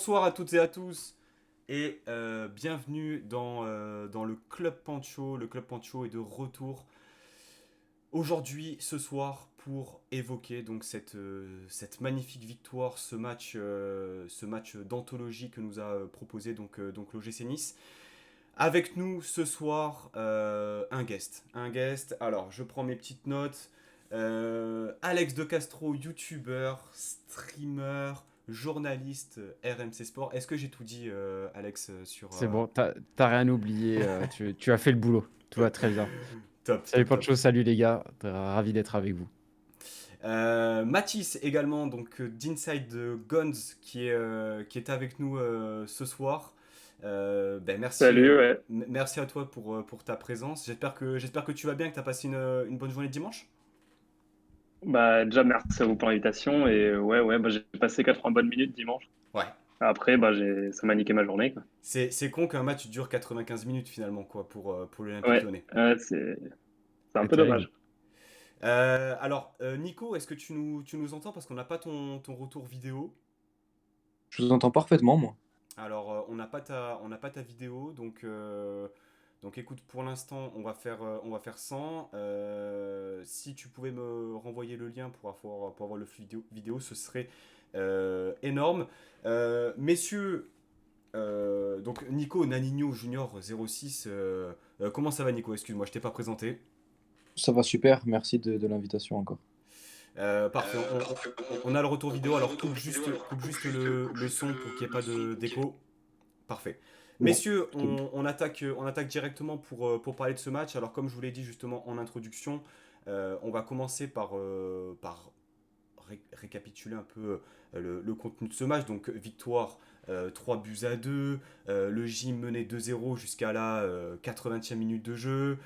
Bonsoir à toutes et à tous et bienvenue dans le Club Pancho. Le Club Pancho est de retour aujourd'hui, ce soir, pour évoquer donc cette magnifique victoire, ce match d'anthologie que nous a proposé donc l'OGC Nice. Avec nous ce soir, un guest. Un guest, alors je prends mes petites notes. Alex De Castro, youtubeur, streamer, journaliste RMC Sport. Est-ce que j'ai tout dit, Alex, sur... C'est bon, t'as rien oublié, tu as fait le boulot. Tout va très bien. Top, Salut top, top. Pancho, salut les gars, ravi d'être avec vous. Mathis également, donc d'Inside Guns, qui est avec nous ce soir. Salut, ouais. Merci à toi pour ta présence. J'espère que tu vas bien, que tu as passé une bonne journée de dimanche. Bah, déjà, merci à vous pour l'invitation. Et ouais, bah, j'ai passé 80 bonnes minutes dimanche. Ouais. Après, bah, ça m'a niqué ma journée, quoi. C'est con qu'un match dure 95 minutes finalement, quoi, pour l'Olympique Ouais, Lyonnais. c'est un C'est peu terrible. dommage. Nico, est-ce que tu nous entends parce qu'on n'a pas ton retour vidéo? Je vous entends parfaitement, moi. Alors, on n'a pas ta vidéo, donc écoute, pour l'instant, on va faire sans. Si tu pouvais me renvoyer le lien pour avoir le flux vidéo, ce serait énorme. Messieurs, donc Nico Nanino Junior 06, comment ça va Nico? Excuse-moi, je t'ai pas présenté. Ça va super, merci de l'invitation encore. Parfait, on a le retour vidéo, alors coupe juste le son pour qu'il n'y ait pas d'écho. Parfait. C'est bon, Messieurs, tout est bon. on attaque directement pour parler de ce match. Alors, comme je vous l'ai dit justement en introduction, on va commencer par récapituler un peu le contenu de ce match. Donc, victoire 3 buts à 2. Le gym menait 2-0 jusqu'à la 80e minute de jeu.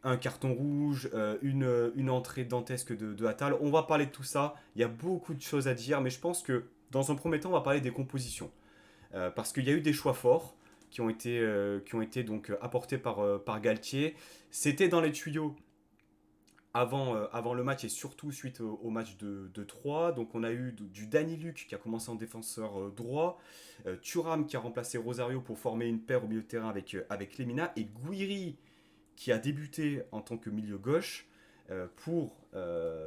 Un carton rouge, une entrée dantesque de Attal. On va parler de tout ça. Il y a beaucoup de choses à dire, mais je pense que dans un premier temps, on va parler des compositions. Parce qu'il y a eu des choix forts qui ont été donc apportés par Galtier. C'était dans les tuyaux avant le match et surtout suite au match de 3. Donc on a eu du Danny Luc qui a commencé en défenseur droit, Thuram qui a remplacé Rosario pour former une paire au milieu de terrain avec Lemina, et Guiri qui a débuté en tant que milieu gauche pour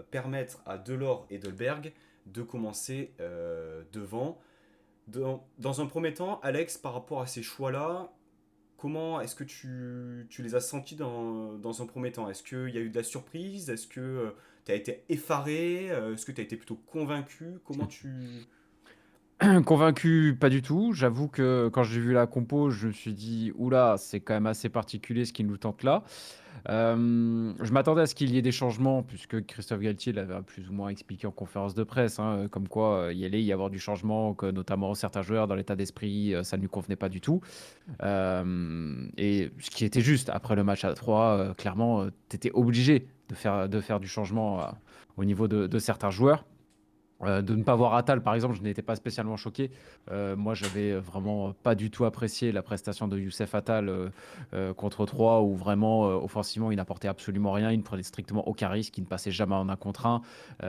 permettre à Delors et Dolberg de commencer devant. Dans un premier temps, Alex, par rapport à ces choix-là, comment est-ce que tu les as sentis dans un premier temps? Est-ce qu'il y a eu de la surprise? Est-ce que tu as été effaré? Est-ce que tu as été plutôt convaincu? Comment tu... Convaincu, pas du tout. J'avoue que quand j'ai vu la compo, je me suis dit, oula, c'est quand même assez particulier ce qui nous tente là. Je m'attendais à ce qu'il y ait des changements, puisque Christophe Galtier l'avait plus ou moins expliqué en conférence de presse, hein, comme quoi il y allait y avoir du changement, que notamment certains joueurs dans l'état d'esprit, ça ne lui convenait pas du tout. Et ce qui était juste, après le match à 3, clairement, tu étais obligé de faire du changement au niveau de certains joueurs. De ne pas voir Attal, par exemple, je n'étais pas spécialement choqué. Moi, j'avais vraiment pas du tout apprécié la prestation de Youssef Attal contre 3, où vraiment, offensivement, il n'apportait absolument rien. Il ne prenait strictement aucun risque. Il ne passait jamais en un contre un.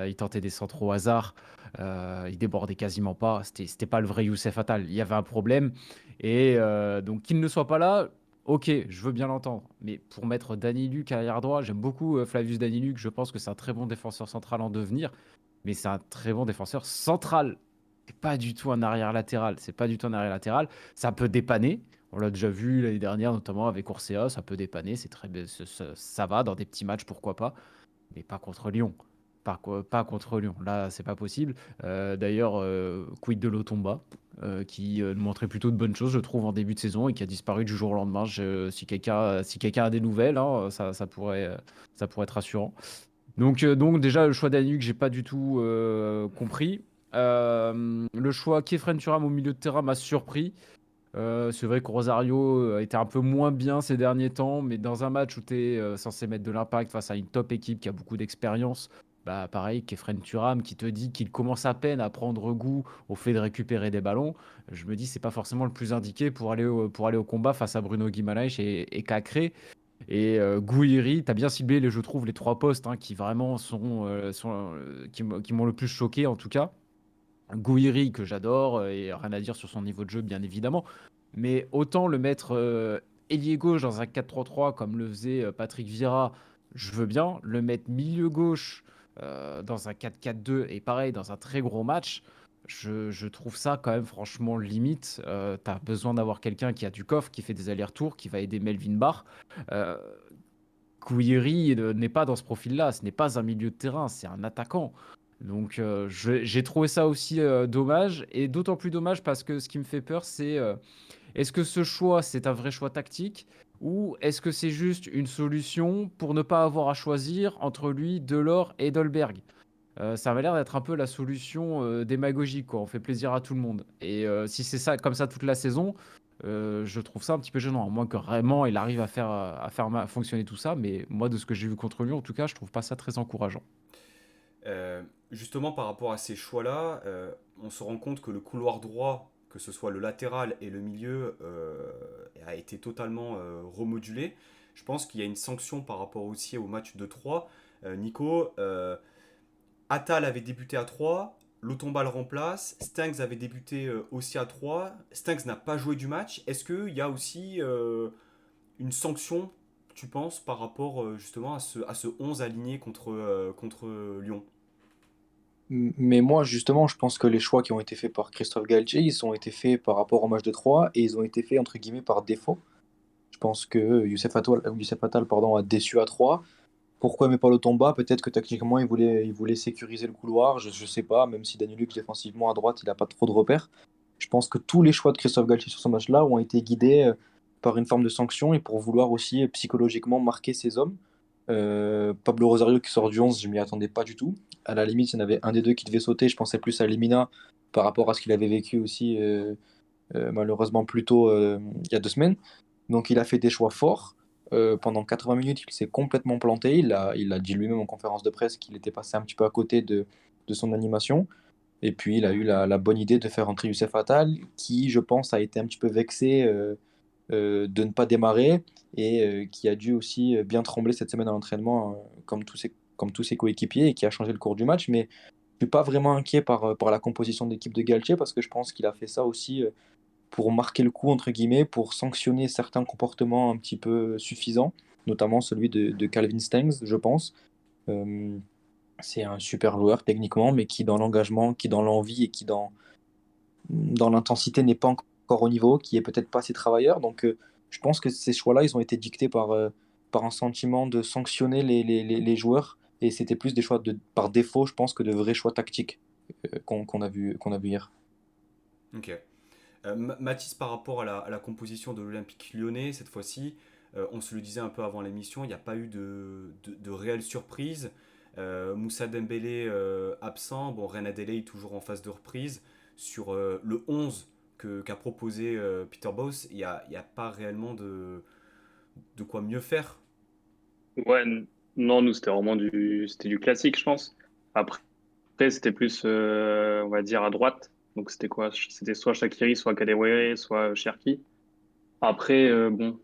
Il tentait des centres au hasard. Il débordait quasiment pas. C'était pas le vrai Youssef Attal. Il y avait un problème. Et donc, qu'il ne soit pas là, ok, je veux bien l'entendre. Mais pour mettre Danny Luc arrière droit, j'aime beaucoup Flavius Danny Luc. Je pense que c'est un très bon défenseur central en devenir, mais c'est un très bon défenseur central. C'est pas du tout un arrière latéral. C'est pas du tout un arrière latéral. Ça peut dépanner. On l'a déjà vu l'année dernière, notamment avec Orsia. Ça peut dépanner. C'est très, ça va dans des petits matchs, pourquoi pas. Mais pas contre Lyon. Pas contre Lyon. Là, c'est pas possible. D'ailleurs, quid de Lotomba, qui montrait plutôt de bonnes choses, je trouve, en début de saison et qui a disparu du jour au lendemain. Si quelqu'un a des nouvelles, hein, ça pourrait être rassurant. Donc déjà, le choix d'Anuk, j'ai pas du tout compris. Le choix Kefren Turam au milieu de terrain m'a surpris. C'est vrai que Rosario était un peu moins bien ces derniers temps, mais dans un match où tu es censé mettre de l'impact face à une top équipe qui a beaucoup d'expérience, bah pareil, Kefren Turam qui te dit qu'il commence à peine à prendre goût au fait de récupérer des ballons, je me dis c'est pas forcément le plus indiqué pour aller au combat face à Bruno Guimaraes et Cacré. Et Gouiri, tu as bien ciblé, je trouve, les trois postes, hein, qui vraiment qui m'ont le plus choqué en tout cas. Gouiri, que j'adore, et rien à dire sur son niveau de jeu, bien évidemment. Mais autant le mettre ailier gauche dans un 4-3-3 comme le faisait Patrick Vieira, je veux bien. Le mettre milieu gauche dans un 4-4-2 et pareil dans un très gros match, je trouve ça quand même franchement limite. Tu as besoin d'avoir quelqu'un qui a du coffre, qui fait des allers-retours, qui va aider Melvin Barr. Euh, Gouiri n'est pas dans ce profil-là. Ce n'est pas un milieu de terrain, c'est un attaquant. Donc j'ai trouvé ça aussi dommage, et d'autant plus dommage parce que ce qui me fait peur, c'est est-ce que ce choix, c'est un vrai choix tactique, ou est-ce que c'est juste une solution pour ne pas avoir à choisir entre lui, Delors et Dolberg? Ça m'a l'air d'être un peu la solution démagogique, quoi. On fait plaisir à tout le monde. Et si c'est ça, comme ça toute la saison, je trouve ça un petit peu gênant. À moins que vraiment il arrive à faire fonctionner tout ça. Mais moi, de ce que j'ai vu contre lui, en tout cas, je trouve pas ça très encourageant. Justement, par rapport à ces choix-là, on se rend compte que le couloir droit, que ce soit le latéral et le milieu, a été totalement remodulé. Je pense qu'il y a une sanction par rapport aussi au match de 3. Nico, Attal avait débuté à 3, Lotomba le remplace, Stanks avait débuté aussi à 3, Stanks n'a pas joué du match. Est-ce qu'il y a aussi une sanction, tu penses, par rapport justement à ce 11 aligné contre Lyon? Mais moi, justement, je pense que les choix qui ont été faits par Christophe Galtier, ils ont été faits par rapport au match de 3 et ils ont été faits, entre guillemets, par défaut. Je pense que Youssef Attal, pardon, a déçu à 3. Pourquoi mais pas le Tomba? Peut-être que tactiquement, il voulait sécuriser le couloir, je sais pas, même si Daniluk, défensivement, à droite, il n'a pas trop de repères. Je pense que tous les choix de Christophe Galtier sur ce match-là ont été guidés par une forme de sanction et pour vouloir aussi psychologiquement marquer ses hommes. Pablo Rosario qui sort du 11, je m'y attendais pas du tout. À la limite, il y en avait un des deux qui devait sauter. Je pensais plus à Limina par rapport à ce qu'il avait vécu aussi, malheureusement, plus tôt il y a 2 semaines. Donc, il a fait des choix forts. Pendant 80 minutes, il s'est complètement planté. Il a dit lui-même en conférence de presse qu'il était passé un petit peu à côté de son animation. Et puis, il a eu la bonne idée de faire entrer Youssef Attal, qui, je pense, a été un petit peu vexé de ne pas démarrer et qui a dû aussi bien trembler cette semaine à l'entraînement, comme tous ses coéquipiers, et qui a changé le cours du match. Mais je suis pas vraiment inquiet par la composition d'équipe de Galtier parce que je pense qu'il a fait ça aussi pour marquer le coup, entre guillemets, pour sanctionner certains comportements un petit peu suffisants, notamment celui de Calvin Stengs, je pense. Euh, c'est un super joueur techniquement, mais qui dans l'engagement, qui dans l'envie et qui dans l'intensité n'est pas encore au niveau, qui est peut-être pas assez travailleur. Donc je pense que ces choix-là, ils ont été dictés par un sentiment de sanctionner les joueurs. Et c'était plus des choix par défaut, je pense, que de vrais choix tactiques qu'on a vu hier. Ok. Mathis, par rapport à la composition de l'Olympique lyonnais, cette fois-ci, on se le disait un peu avant l'émission, il n'y a pas eu de réelle surprise. Moussa Dembélé absent, bon, Reina Deley toujours en phase de reprise. Sur le 11 qu'a proposé Peter Bosz, il y a pas réellement de quoi mieux faire. Ouais, non, nous, c'était du classique, je pense. Après, c'était plus, on va dire, à droite. Donc, c'était quoi? C'était soit Shaqiri, soit Kadewere, soit Cherki. Après, bon,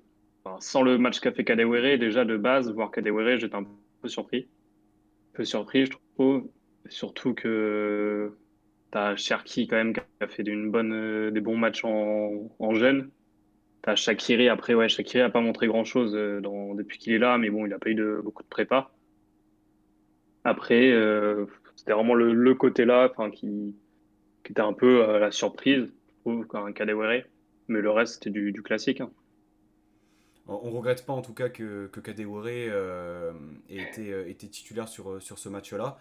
enfin, sans le match qu'a fait Kadewere, déjà de base, voir Kadewere, j'étais un peu surpris. Un peu surpris, je trouve. Surtout que t'as Cherki, quand même, qui a fait des bons matchs en jeune. T'as Shaqiri, après, ouais, Shaqiri a pas montré grand-chose depuis qu'il est là, mais bon, il a pas eu beaucoup de prépa. Après, c'était vraiment le côté là, enfin, qui était un peu la surprise, je trouve, quand un Kadewere. Mais le reste, c'était du classique, hein. On ne regrette pas en tout cas que Kadewere ait été titulaire sur ce match-là.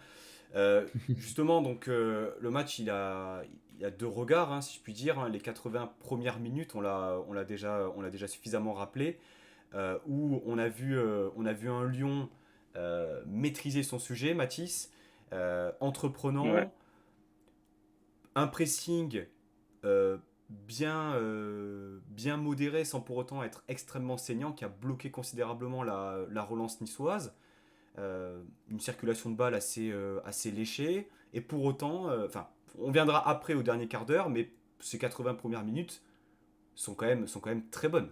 Justement, donc le match, il a deux regards, hein, si je puis dire, hein. Les 80 premières minutes, on l'a déjà suffisamment rappelé, où on a vu un Lyon maîtriser son sujet, Matisse, Ouais. entreprenant, un pressing bien modéré sans pour autant être extrêmement saignant, qui a bloqué considérablement la relance niçoise. Une circulation de balles assez léchée. Et pour autant, enfin, on viendra après au dernier quart d'heure, mais ces 80 premières minutes sont quand même très bonnes.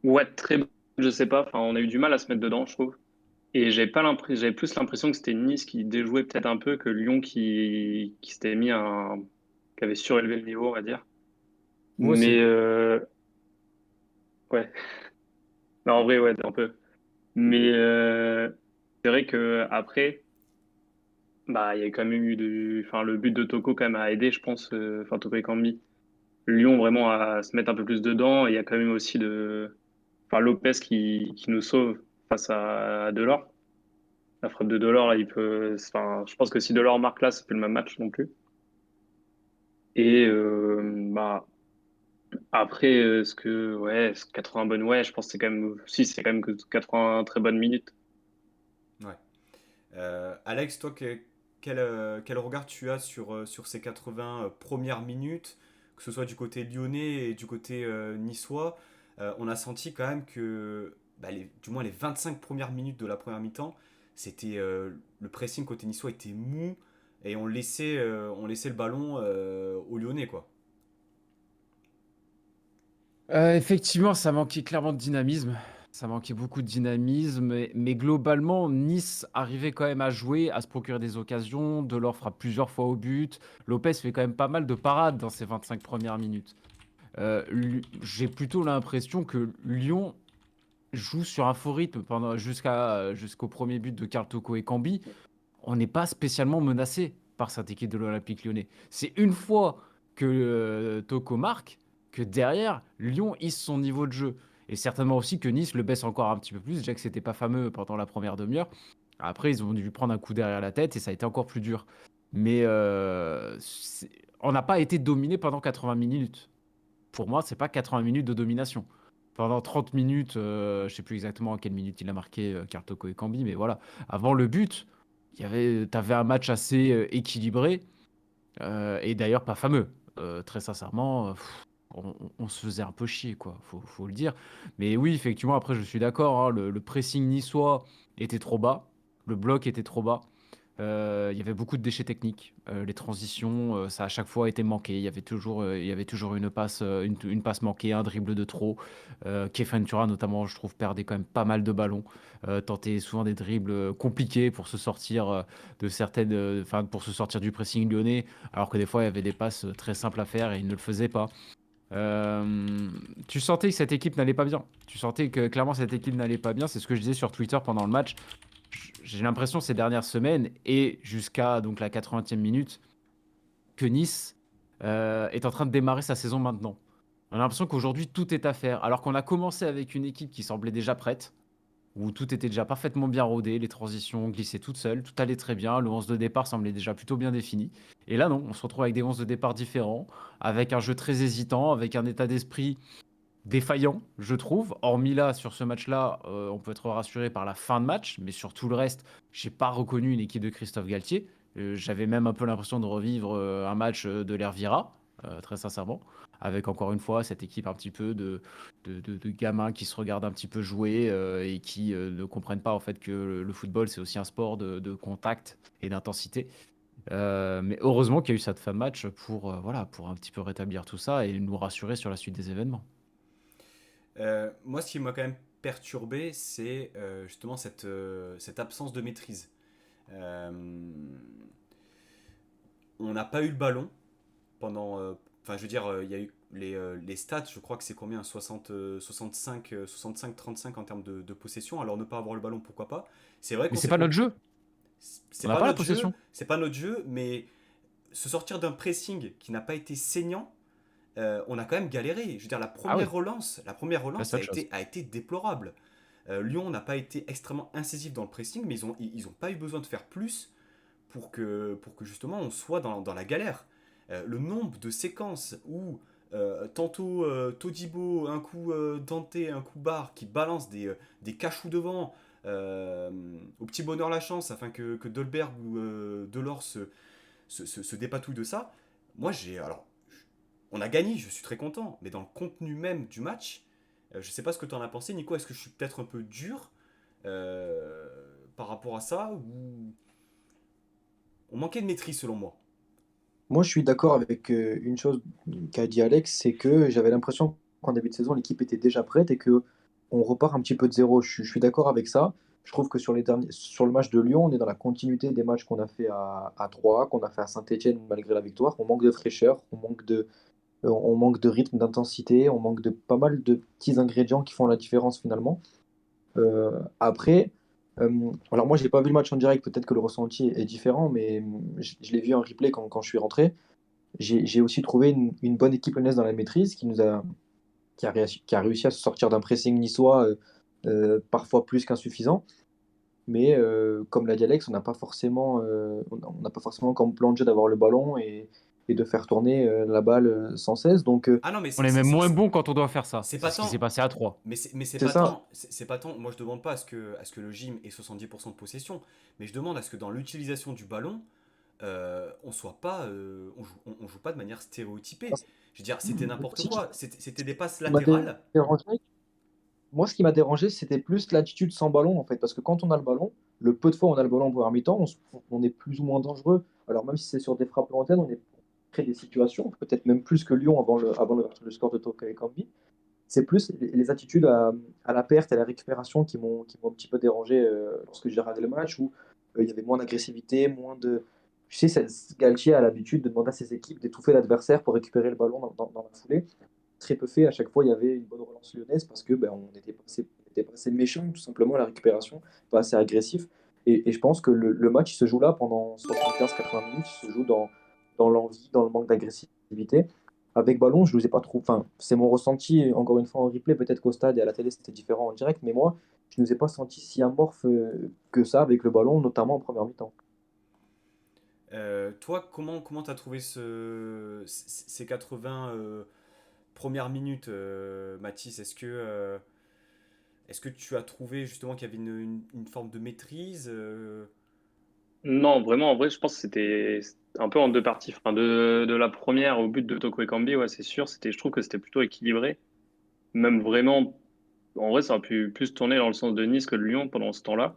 Ouais, très, je sais pas, enfin, on a eu du mal à se mettre dedans, je trouve. Et j'avais plus l'impression que c'était Nice qui déjouait peut-être un peu que Lyon qui s'était qui avait surélevé le niveau, on va dire. Moi aussi. Mais ouais, non, en vrai, ouais, un peu. Mais c'est vrai que après, bah, il y a quand même eu enfin, le but de Toko quand même a aidé, je pense, enfin, Toko Ekambi. Lyon vraiment à se mettre un peu plus dedans. Et il y a quand même aussi enfin, Lopez qui nous sauve face à Delors. La frappe de Delors, là, enfin, je pense que si Delors marque là, c'est plus le même match non plus. Et bah, après, ouais, 80 bonnes, ouais, je pense que c'est quand même, si, c'est quand même que 80 très bonnes minutes. Ouais. Alex, toi, quel regard tu as sur ces 80 premières minutes, que ce soit du côté lyonnais et du côté niçois? On a senti quand même que, bah, du moins les 25 premières minutes de la première mi-temps, le pressing côté niçois était mou et on laissait le ballon aux Lyonnais, quoi. Effectivement, ça manquait clairement de dynamisme. Ça manquait beaucoup de dynamisme, mais globalement, Nice arrivait quand même à jouer, à se procurer des occasions. Delors frappe plusieurs fois au but. Lopez fait quand même pas mal de parades dans ses 25 premières minutes. J'ai plutôt l'impression que Lyon joue sur un faux rythme jusqu'au premier but de Karl Toko et Cambi. On n'est pas spécialement menacé par cette équipe de l'Olympique Lyonnais. C'est une fois que Toko marque que derrière, Lyon hisse son niveau de jeu. Et certainement aussi que Nice le baisse encore un petit peu plus, déjà que c'était pas fameux pendant la première demi-heure. Après, ils ont dû prendre un coup derrière la tête et ça a été encore plus dur. Mais on n'a pas été dominé pendant 80 minutes. Pour moi, c'est pas 80 minutes de domination. Pendant 30 minutes, je sais plus exactement à quelle minute il a marqué Karl Toko et Cambi, mais voilà. Avant le but, t'avais un match assez équilibré et d'ailleurs pas fameux. Très sincèrement, on se faisait un peu chier, quoi. Faut le dire. Mais oui, effectivement, après, je suis d'accord, hein, le pressing niçois était trop bas, le bloc était trop bas. Il y avait beaucoup de déchets techniques. Les transitions, ça a à chaque fois été manqué. Il y avait toujours une passe manquée, un dribble de trop. Kefantura, notamment, je trouve, perdait quand même pas mal de ballons. Tentait souvent des dribbles compliqués pour se sortir enfin, pour se sortir du pressing lyonnais, alors que des fois, il y avait des passes très simples à faire et il ne le faisait pas. Tu sentais que cette équipe n'allait pas bien. Tu sentais que clairement cette équipe n'allait pas bien. C'est ce que je disais sur Twitter pendant le match. J'ai l'impression ces dernières semaines et jusqu'à donc la 80e minute que Nice est en train de démarrer sa saison maintenant. On a l'impression qu'aujourd'hui tout est à faire. Alors qu'on a commencé avec une équipe qui semblait déjà prête, où tout était déjà parfaitement bien rodé, les transitions glissaient toutes seules, tout allait très bien, le 11 de départ semblait déjà plutôt bien défini. Et là non, on se retrouve avec des 11 de départ différents, avec un jeu très hésitant, avec un état d'esprit défaillant, je trouve. Hormis là, sur ce match-là, on peut être rassuré par la fin de match, mais sur tout le reste, j'ai pas reconnu une équipe de Christophe Galtier. J'avais même un peu l'impression de revivre un match de l'Hervira, très sincèrement, avec encore une fois cette équipe un petit peu de gamins qui se regardent un petit peu jouer et qui ne comprennent pas en fait que le football c'est aussi un sport de contact et d'intensité. Mais heureusement qu'il y a eu cette fin de match voilà, pour un petit peu rétablir tout ça et nous rassurer sur la suite des événements. Moi, ce qui m'a quand même perturbé, c'est justement cette absence de maîtrise. Euh, on n'a pas eu le ballon pendant. Enfin, je veux dire, il y a eu les stats, je crois que c'est combien 65-35 en termes de possession. Alors, ne pas avoir le ballon, pourquoi pas? C'est vrai Mais qu'on c'est s'est. pas notre jeu. On C'est n'a pas pas la notre jeu, possession. c'est pas notre jeu, mais se sortir d'un pressing qui n'a pas été saignant, on a quand même galéré. Je veux dire, la Ah première oui, relance, la première là, relance c'est a autre chose. été déplorable. Lyon n'a pas été extrêmement incisif dans le pressing, mais ils ont pas eu besoin de faire plus pour que justement on soit dans la galère. Le nombre de séquences où tantôt Todibo, un coup Dante, un coup Barre qui balance des cachous devant au petit bonheur la chance afin que Dolberg ou Delors se dépatouillent de ça. Moi j'ai. Alors, on a gagné, je suis très content, mais dans le contenu même du match, je sais pas ce que tu en as pensé, Nico. Est-ce que je suis peut-être un peu dur euh, par rapport à ça ou on manquait de maîtrise selon moi? Moi, je suis d'accord avec une chose qu'a dit Alex, c'est que j'avais l'impression qu'en début de saison, l'équipe était déjà prête et que on repart un petit peu de zéro. Je suis d'accord avec ça. Je trouve que sur le match de Lyon, on est dans la continuité des matchs qu'on a fait à Troyes, qu'on a fait à Saint-Etienne malgré la victoire. On manque de fraîcheur, on manque de rythme, d'intensité, on manque de pas mal de petits ingrédients qui font la différence finalement. Après, alors moi, j'ai pas vu le match en direct, peut-être que le ressenti est différent, mais je l'ai vu en replay quand je suis rentré. J'ai aussi trouvé une bonne équipe lyonnaise dans la maîtrise qui a réussi à se sortir d'un pressing niçois parfois plus qu'insuffisant. Mais comme l'a dit Alex, on n'a pas forcément comme plan de jeu d'avoir le ballon et de faire tourner la balle sans cesse. Donc Ah non, mais On est même moins bon quand on doit faire ça. c'est C'est pas ce qui s'est tant. passé à 3. Mais c'est c'est pas ça. tant. C'est pas tant. Moi, je demande pas à ce que le gym ait 70% de possession, mais je demande à ce que dans l'utilisation du ballon, on soit pas, on joue pas de manière stéréotypée. Je veux dire, c'était n'importe Aussi, quoi. C'était des passes qui m'a latérales. dérangé, moi, ce qui m'a dérangé, c'était plus l'attitude sans ballon, en fait. Parce que quand on a le ballon, le peu de fois où on a le ballon en première mi-temps, on est plus ou moins dangereux. Alors, même si c'est sur des frappes lointaines, on crée des situations, peut-être même plus que Lyon le score de Toko Ekambi. C'est plus les attitudes à la perte et à la récupération qui m'ont un petit peu dérangé lorsque j'ai regardé le match, où il y avait moins d'agressivité, moins de. Tu sais, Galtier a l'habitude de demander à ses équipes d'étouffer l'adversaire pour récupérer le ballon dans la foulée. Très peu fait. À chaque fois, il y avait une bonne relance lyonnaise parce que on n'était pas assez méchant, tout simplement, à la récupération, pas assez agressif. Et je pense que le match, il se joue là pendant 75-80 minutes. Il se joue dans l'envie, dans le manque d'agressivité. Avec ballon, je ne vous ai pas trop. Enfin, c'est mon ressenti, encore une fois, en replay. Peut-être qu'au stade et à la télé, c'était différent en direct. Mais moi, je ne nous ai pas senti si amorphes que ça avec le ballon, notamment en première mi-temps. Toi, comment t'as trouvé ces 80 premières minutes, Mathis? Est-ce que tu as trouvé justement qu'il y avait une forme de maîtrise? Non, vraiment, en vrai, je pense que c'était un peu en deux parties. Enfin, de la première au but de Toko Ekambi, ouais, c'est sûr. Je trouve que c'était plutôt équilibré. Même vraiment, en vrai, ça aurait pu plus tourner dans le sens de Nice que de Lyon pendant ce temps-là.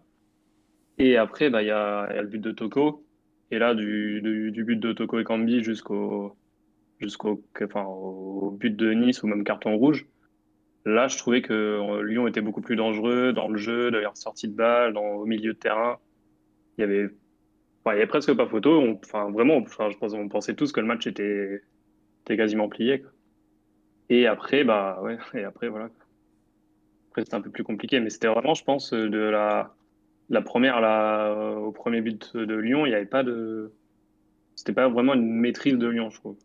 Et après, bah, il y a le but de Toko. Et là, du but de Toko Ekambi enfin, au but de Nice ou même carton rouge. Là, je trouvais que Lyon était beaucoup plus dangereux dans le jeu, dans les sorties de balle, au milieu de terrain. Il y avait, enfin, il y avait presque pas photo. Enfin, vraiment, enfin, je pense, on pensait tous que le match était quasiment plié, quoi. Et après, bah ouais, et après, voilà. Après, c'était un peu plus compliqué, mais c'était vraiment, je pense, de la première au premier but de Lyon, il n'y avait pas de, c'était pas vraiment une maîtrise de Lyon, je trouve.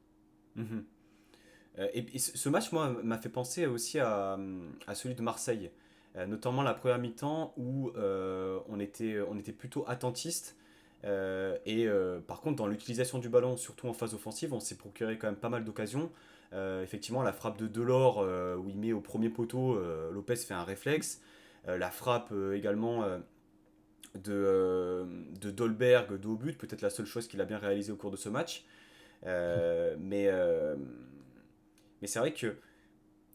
Mhm. Et ce match, moi, m'a fait penser aussi à celui de Marseille. Notamment la première mi-temps où on était plutôt attentiste. Par contre, dans l'utilisation du ballon, surtout en phase offensive, on s'est procuré quand même pas mal d'occasions. Effectivement, la frappe de Delors, où il met au premier poteau, Lopez fait un réflexe. La frappe également de Dolberg de haut but, peut-être la seule chose qu'il a bien réalisé au cours de ce match. Mais c'est vrai que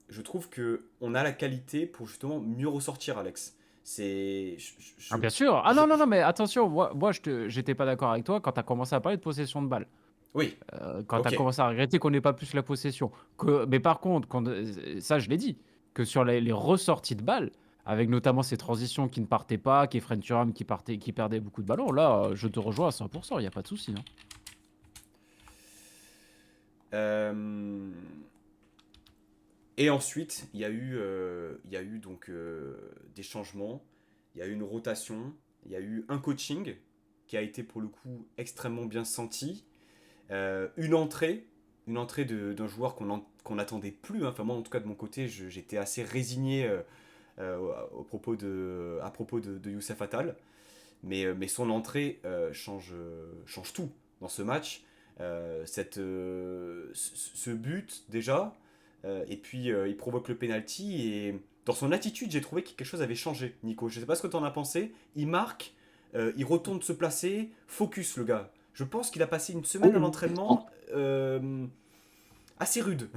je trouve que on a la qualité pour justement mieux ressortir, Alex. C'est. Ah, bien sûr. Ah Je- non, non, je- non, mais attention, moi j'étais pas d'accord avec toi quand tu as commencé à parler de possession de balle. Oui, Quand tu as ok. commencé à regretter qu'on n'ait pas plus la possession. Mais par contre, ça je l'ai dit, que sur les ressorties de balles, avec notamment ces transitions qui ne partaient pas, Kefren Turam qui perdait beaucoup de ballons, là, je te rejoins à 100%, il n'y a pas de souci, hein. Euh, Et ensuite, il y a eu donc des changements, il y a eu une rotation, il y a eu un coaching qui a été pour le coup extrêmement bien senti. Une entrée d'un joueur qu'on n'attendait plus, hein. Enfin, moi, en tout cas, de mon côté, j'étais assez résigné à propos de Youssef Attal. Mais son entrée change tout dans ce match. Ce but, déjà, et puis il provoque le penalty. Et dans son attitude, j'ai trouvé que quelque chose avait changé, Nico. Je sais pas ce que tu en as pensé. Il marque, il retourne se placer, focus le gars. Je pense qu'il a passé une semaine à Oui, l'entraînement assez rude.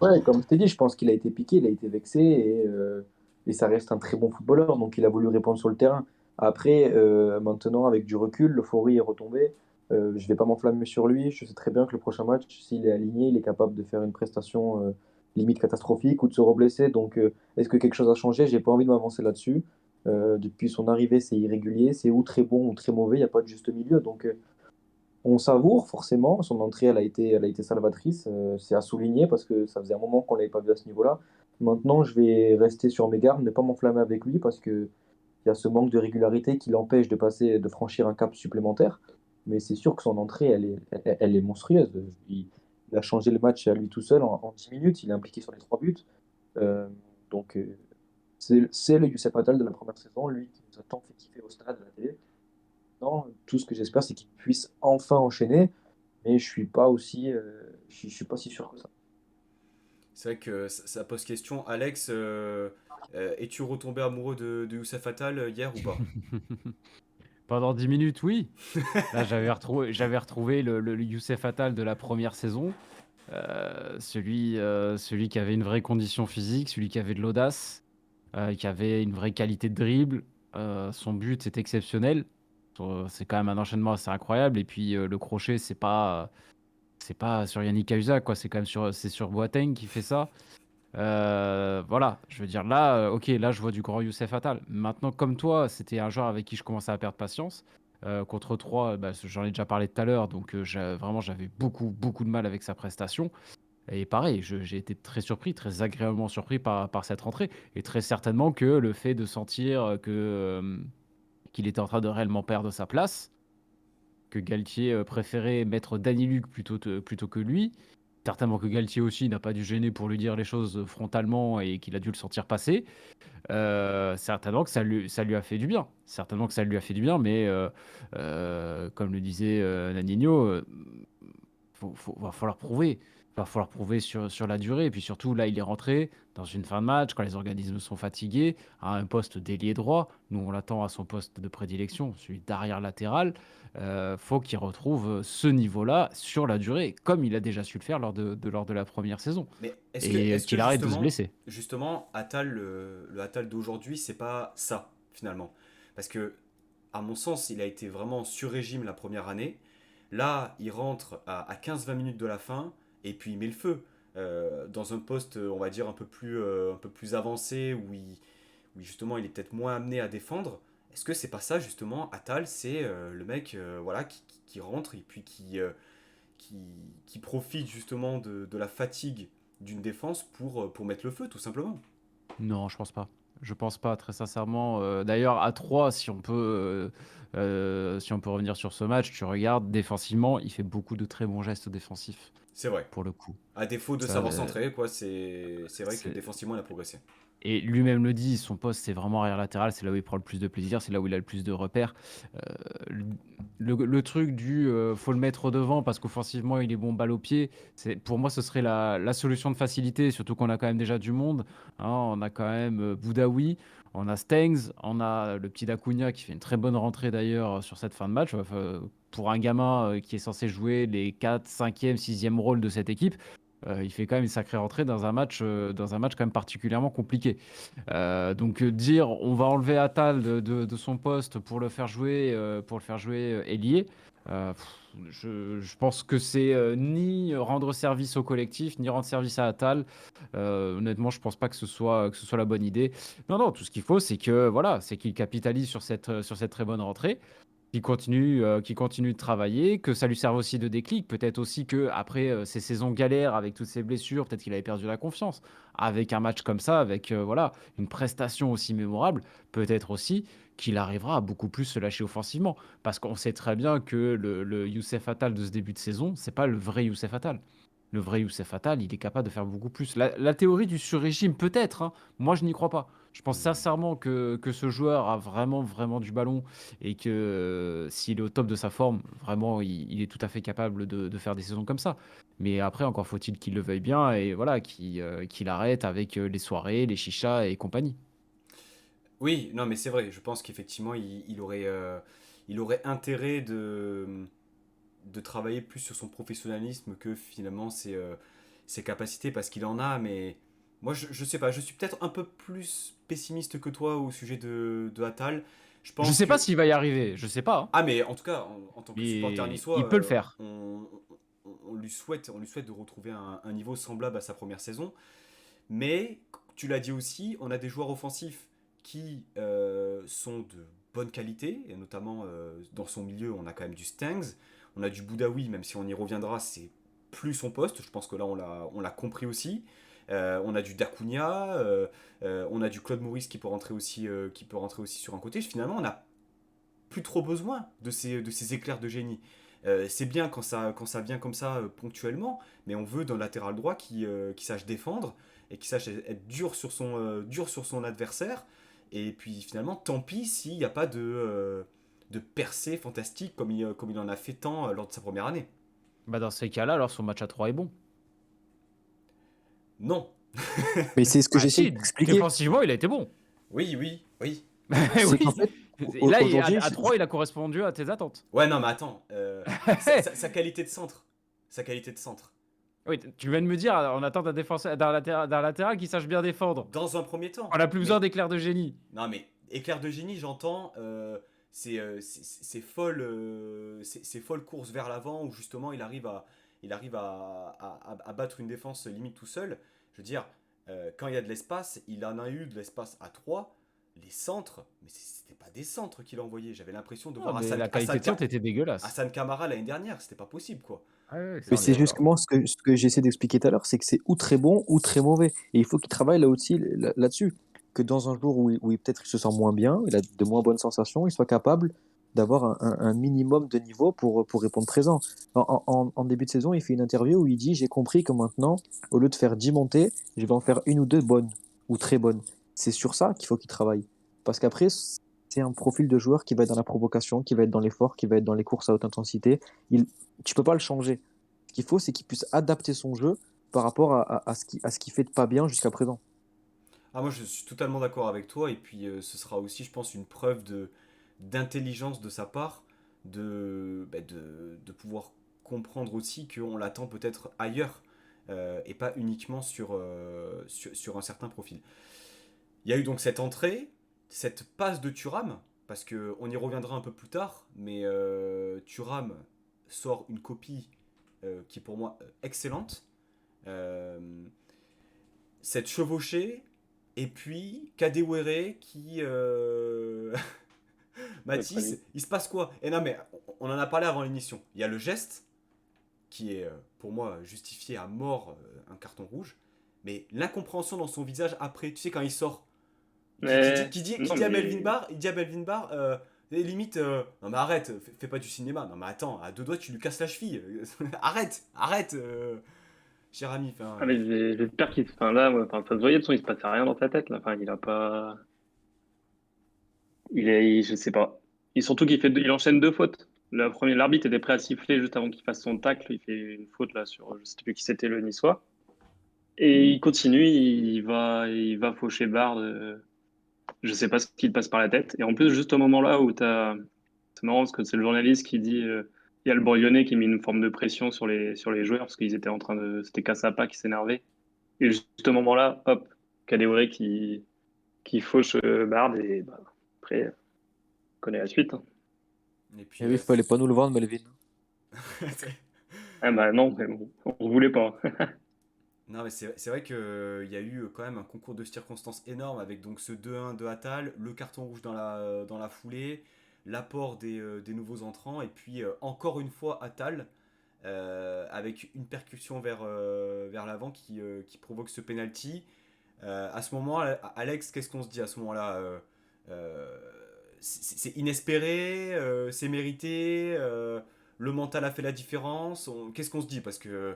ouais, comme je t'ai dit, je pense qu'il a été piqué, il a été vexé et ça reste un très bon footballeur, donc il a voulu répondre sur le terrain. Après, maintenant, avec du recul, l'euphorie est retombée. Je vais pas m'enflammer sur lui. Je sais très bien que le prochain match, s'il est aligné, il est capable de faire une prestation limite catastrophique ou de se reblesser. Donc, est-ce que quelque chose a changé? J'ai pas envie de m'avancer là-dessus. Depuis son arrivée, c'est irrégulier, c'est ou très bon ou très mauvais, il n'y a pas de juste milieu. Donc, on savoure forcément. Son entrée, elle a été salvatrice. C'est à souligner parce que ça faisait un moment qu'on ne l'avait pas vu à ce niveau-là. Maintenant, je vais rester sur mes gardes, ne pas m'enflammer avec lui parce que il y a ce manque de régularité qui l'empêche de franchir un cap supplémentaire. Mais c'est sûr que son entrée, elle est monstrueuse. Il a changé le match à lui tout seul en 10 minutes. Il est impliqué sur les 3 buts. Euh, donc, c'est le Youssef Attal de la première saison, lui qui nous a tant fait kiffer au stade, à la télé. Non, tout ce que j'espère, c'est qu'il puisse enfin enchaîner. Mais je suis pas si sûr que ça. C'est vrai que ça pose question. Alex, es-tu retombé amoureux de Youssef Attal hier ou pas? Pendant 10 minutes, oui. Là, j'avais retrouvé le Youssef Attal de la première saison. Celui qui avait une vraie condition physique, celui qui avait de l'audace, qui avait une vraie qualité de dribble. Son but est exceptionnel. C'est quand même un enchaînement assez incroyable. Et puis le crochet, c'est pas sur Yannick Cahuzac, quoi. C'est sur Boateng qui fait ça. Voilà, je veux dire là, ok, là je vois du grand Youssef Attal. Maintenant, comme toi, c'était un joueur avec qui je commençais à perdre patience. Contre 3, bah, j'en ai déjà parlé tout à l'heure, donc vraiment j'avais beaucoup, beaucoup de mal avec sa prestation. Et pareil, j'ai été très surpris, très agréablement surpris par cette rentrée. Et très certainement que le fait de sentir qu'il était en train de réellement perdre sa place, que Galtier préférait mettre Danny Luc plutôt que lui. Certainement que Galtier aussi n'a pas dû gêner pour lui dire les choses frontalement et qu'il a dû le sentir passer. Certainement que ça lui a fait du bien. Certainement que ça lui a fait du bien, mais comme le disait Naninho, va falloir prouver. Va falloir prouver sur la durée. Et puis surtout, là, il est rentré dans une fin de match, quand les organismes sont fatigués, à un poste d'ailier droit. Nous, on l'attend à son poste de prédilection, celui d'arrière latéral. Faut qu'il retrouve ce niveau-là sur la durée, comme il a déjà su le faire lors de la première saison. Mais Et est-ce que qu'il arrête de se blesser. justement, Attal, le Attal d'aujourd'hui, c'est pas ça, finalement? Parce que, à mon sens, il a été vraiment sur régime la première année. Là, il rentre à 15-20 minutes de la fin, et puis il met le feu. Dans un poste, on va dire, un peu plus avancé, où justement il est peut-être moins amené à défendre. Est-ce que c'est pas ça, justement, Attal, c'est le mec voilà, qui rentre et puis qui, qui profite justement de la fatigue d'une défense pour mettre le feu, tout simplement. Non, je pense pas. Je pense pas, très sincèrement. D'ailleurs, à 3, si on peut revenir sur ce match, tu regardes défensivement, il fait beaucoup de très bons gestes défensifs, C'est vrai. pour le coup. À défaut de Ça, savoir centrer, quoi, c'est vrai que c'est- défensivement, il a progressé. Et lui-même le dit, son poste, c'est vraiment arrière latéral, c'est là où il prend le plus de plaisir, c'est là où il a le plus de repères. Euh, le truc faut le mettre devant parce qu'offensivement, il est bon balle au pied, pour moi, ce serait la solution de facilité, surtout qu'on a quand même déjà du monde, hein. On a quand même Boudaoui, on a Stengs, on a le petit Dacunia qui fait une très bonne rentrée d'ailleurs sur cette fin de match. Pour un gamin qui est censé jouer les 4, 5e, 6e rôles de cette équipe, il fait quand même une sacrée rentrée dans un match quand même particulièrement compliqué. Donc dire on va enlever Attal de son poste pour le faire jouer ailier, je pense que c'est ni rendre service au collectif, ni rendre service à Attal. Honnêtement, je pense pas que ce soit la bonne idée. Non, non, tout ce qu'il faut, c'est que voilà, c'est qu'il capitalise sur cette très bonne rentrée, qui continue de travailler, que ça lui serve aussi de déclic. Peut-être aussi que après ces saisons galères avec toutes ces blessures, peut-être qu'il avait perdu la confiance. Avec un match comme ça, avec voilà une prestation aussi mémorable, peut-être aussi qu'il arrivera à beaucoup plus se lâcher offensivement. Parce qu'on sait très bien que le Youssef Attal de ce début de saison, c'est pas le vrai Youssef Attal. Le vrai Youssef Attal, il est capable de faire beaucoup plus. La théorie du sur-régime, peut-être, hein. Moi, je n'y crois pas. Je pense sincèrement que ce joueur a vraiment, vraiment du ballon et que s'il est au top de sa forme, vraiment, il est tout à fait capable de faire des saisons comme ça. Mais après, encore faut-il qu'il le veuille bien et voilà, qu'il arrête avec les soirées, les chichas et compagnie. Oui, non, mais c'est vrai, je pense qu'effectivement, il aurait intérêt de travailler plus sur son professionnalisme que finalement ses capacités, parce qu'il en a, mais moi, je sais pas, je suis peut-être un peu plus pessimiste que toi au sujet de Attal. Je Je pense sais pas que s'il va y arriver, je sais pas, hein. Ah, mais en tout cas, en tant que supporter Mais niçois, il peut le faire. on lui souhaite de retrouver un niveau semblable à sa première saison. Mais, tu l'as dit aussi, on a des joueurs offensifs qui sont de bonne qualité, et notamment dans son milieu, on a quand même du Stangs, on a du Boudaoui, même si on y reviendra, c'est plus son poste, je pense que là on l'a compris aussi. On a du Dacunia, on a du Claude Maurice qui peut rentrer aussi sur un côté. Finalement, on n'a plus trop besoin de ces éclairs de génie. C'est bien quand ça vient comme ça ponctuellement, mais on veut d'un latéral droit qui sache défendre et qui sache être dur sur son adversaire. Et puis finalement, tant pis s'il n'y a pas de percée fantastique comme il en a fait tant lors de sa première année. Bah, dans ces cas-là, alors son match à 3 est bon. Non. Mais c'est ce que Ah j'essaie si, d'expliquer. défensivement, il a été bon. Oui, oui, oui. C'est qu'en Oui. fait, Et là, aujourd'hui, à 3, il a correspondu à tes attentes. Ouais, non, mais attends. Sa qualité de centre. Sa qualité de centre. Oui, tu viens de me dire, on attend d'un latéral qui sache bien défendre. Dans un premier temps. On n'a plus Mais besoin d'éclairs de génie. non, mais éclair de génie, j'entends ces folles courses vers l'avant où justement il arrive à battre une défense limite tout seul. Je veux dire, quand il y a de l'espace, il en a eu de l'espace à 3. Les centres, mais c'était pas des centres qu'il a envoyés. J'avais l'impression de Non, voir mais la qualité de centre était dégueulasse. Hassan Kamara l'année dernière. C'était pas possible, quoi. Ah ouais, mais ça, on est c'est d'accord. justement ce que j'essaie d'expliquer tout à l'heure, c'est que c'est ou très bon ou très mauvais. Et il faut qu'il travaille là aussi là-dessus. Que dans un jour où peut-être il se sent moins bien, il a de moins bonnes sensations, il soit capable d'avoir un minimum de niveau pour répondre présent. En début de saison, il fait une interview où il dit: J'ai compris que maintenant, au lieu de faire 10 montées, je vais en faire une ou deux bonnes ou très bonnes. C'est sur ça qu'il faut qu'il travaille. Parce qu'après, c'est un profil de joueur qui va être dans la provocation, qui va être dans l'effort, qui va être dans les courses à haute intensité. Tu peux pas le changer. Ce qu'il faut, c'est qu'il puisse adapter son jeu par rapport à ce qu'il fait de pas bien jusqu'à présent. Ah, moi, je suis totalement d'accord avec toi. Et puis, ce sera aussi, je pense, une preuve d'intelligence de sa part de pouvoir comprendre aussi qu'on l'attend peut-être ailleurs et pas uniquement sur un certain profil. Il y a eu donc cette entrée, cette passe de Thuram, parce qu'on y reviendra un peu plus tard, mais Thuram sort une copie qui est pour moi excellente. Euh, cette chevauchée, et puis Kadewere qui... Mathis, il se passe quoi? Et non mais on en a parlé avant l'émission. Il y a le geste, qui est pour moi justifié à mort un carton rouge, mais l'incompréhension dans son visage après, tu sais quand il sort, qui dit à Melvin Barr, il dit à Melvin Barr, limite, non mais arrête, fais pas du cinéma, non mais attends, à deux doigts tu lui casses la cheville, arrête, cher ami. Ah, mais j'espère qu'il. Enfin, là, ouais, enfin, ça se voyait, de toute façon, il se passait rien dans sa tête, là. Enfin, il a pas. Je sais pas. Et surtout il enchaîne deux fautes. L'arbitre était prêt à siffler juste avant qu'il fasse son tacle. Il fait une faute, là, sur. Je sais plus qui c'était, le Niçois. Et il continue, il va faucher Bard. Je sais pas ce qui te passe par la tête. Et en plus, juste au moment là où t'as. C'est marrant parce que c'est le journaliste qui dit. Il y a le Lyonnais qui met une forme de pression sur les joueurs parce qu'ils étaient en train de. C'était Cassapa qui s'énervait. Et juste au moment là, hop, Kadewere qui fauche Bard. Et bah, après, on connaît la suite, hein. Et puis, Et oui, il fallait pas nous le vendre, Melvin. Ah bah non, mais bon, on voulait pas. non mais c'est vrai qu'il y a eu quand même un concours de circonstances énorme avec donc ce 2-1 de Attal, le carton rouge dans la foulée, l'apport des nouveaux entrants, et puis encore une fois Attal avec une percussion vers l'avant qui provoque ce penalty. À ce moment, Alex, qu'est-ce qu'on se dit à ce moment-là? C'est inespéré, c'est mérité, le mental a fait la différence. Qu'est-ce qu'on se dit? Parce que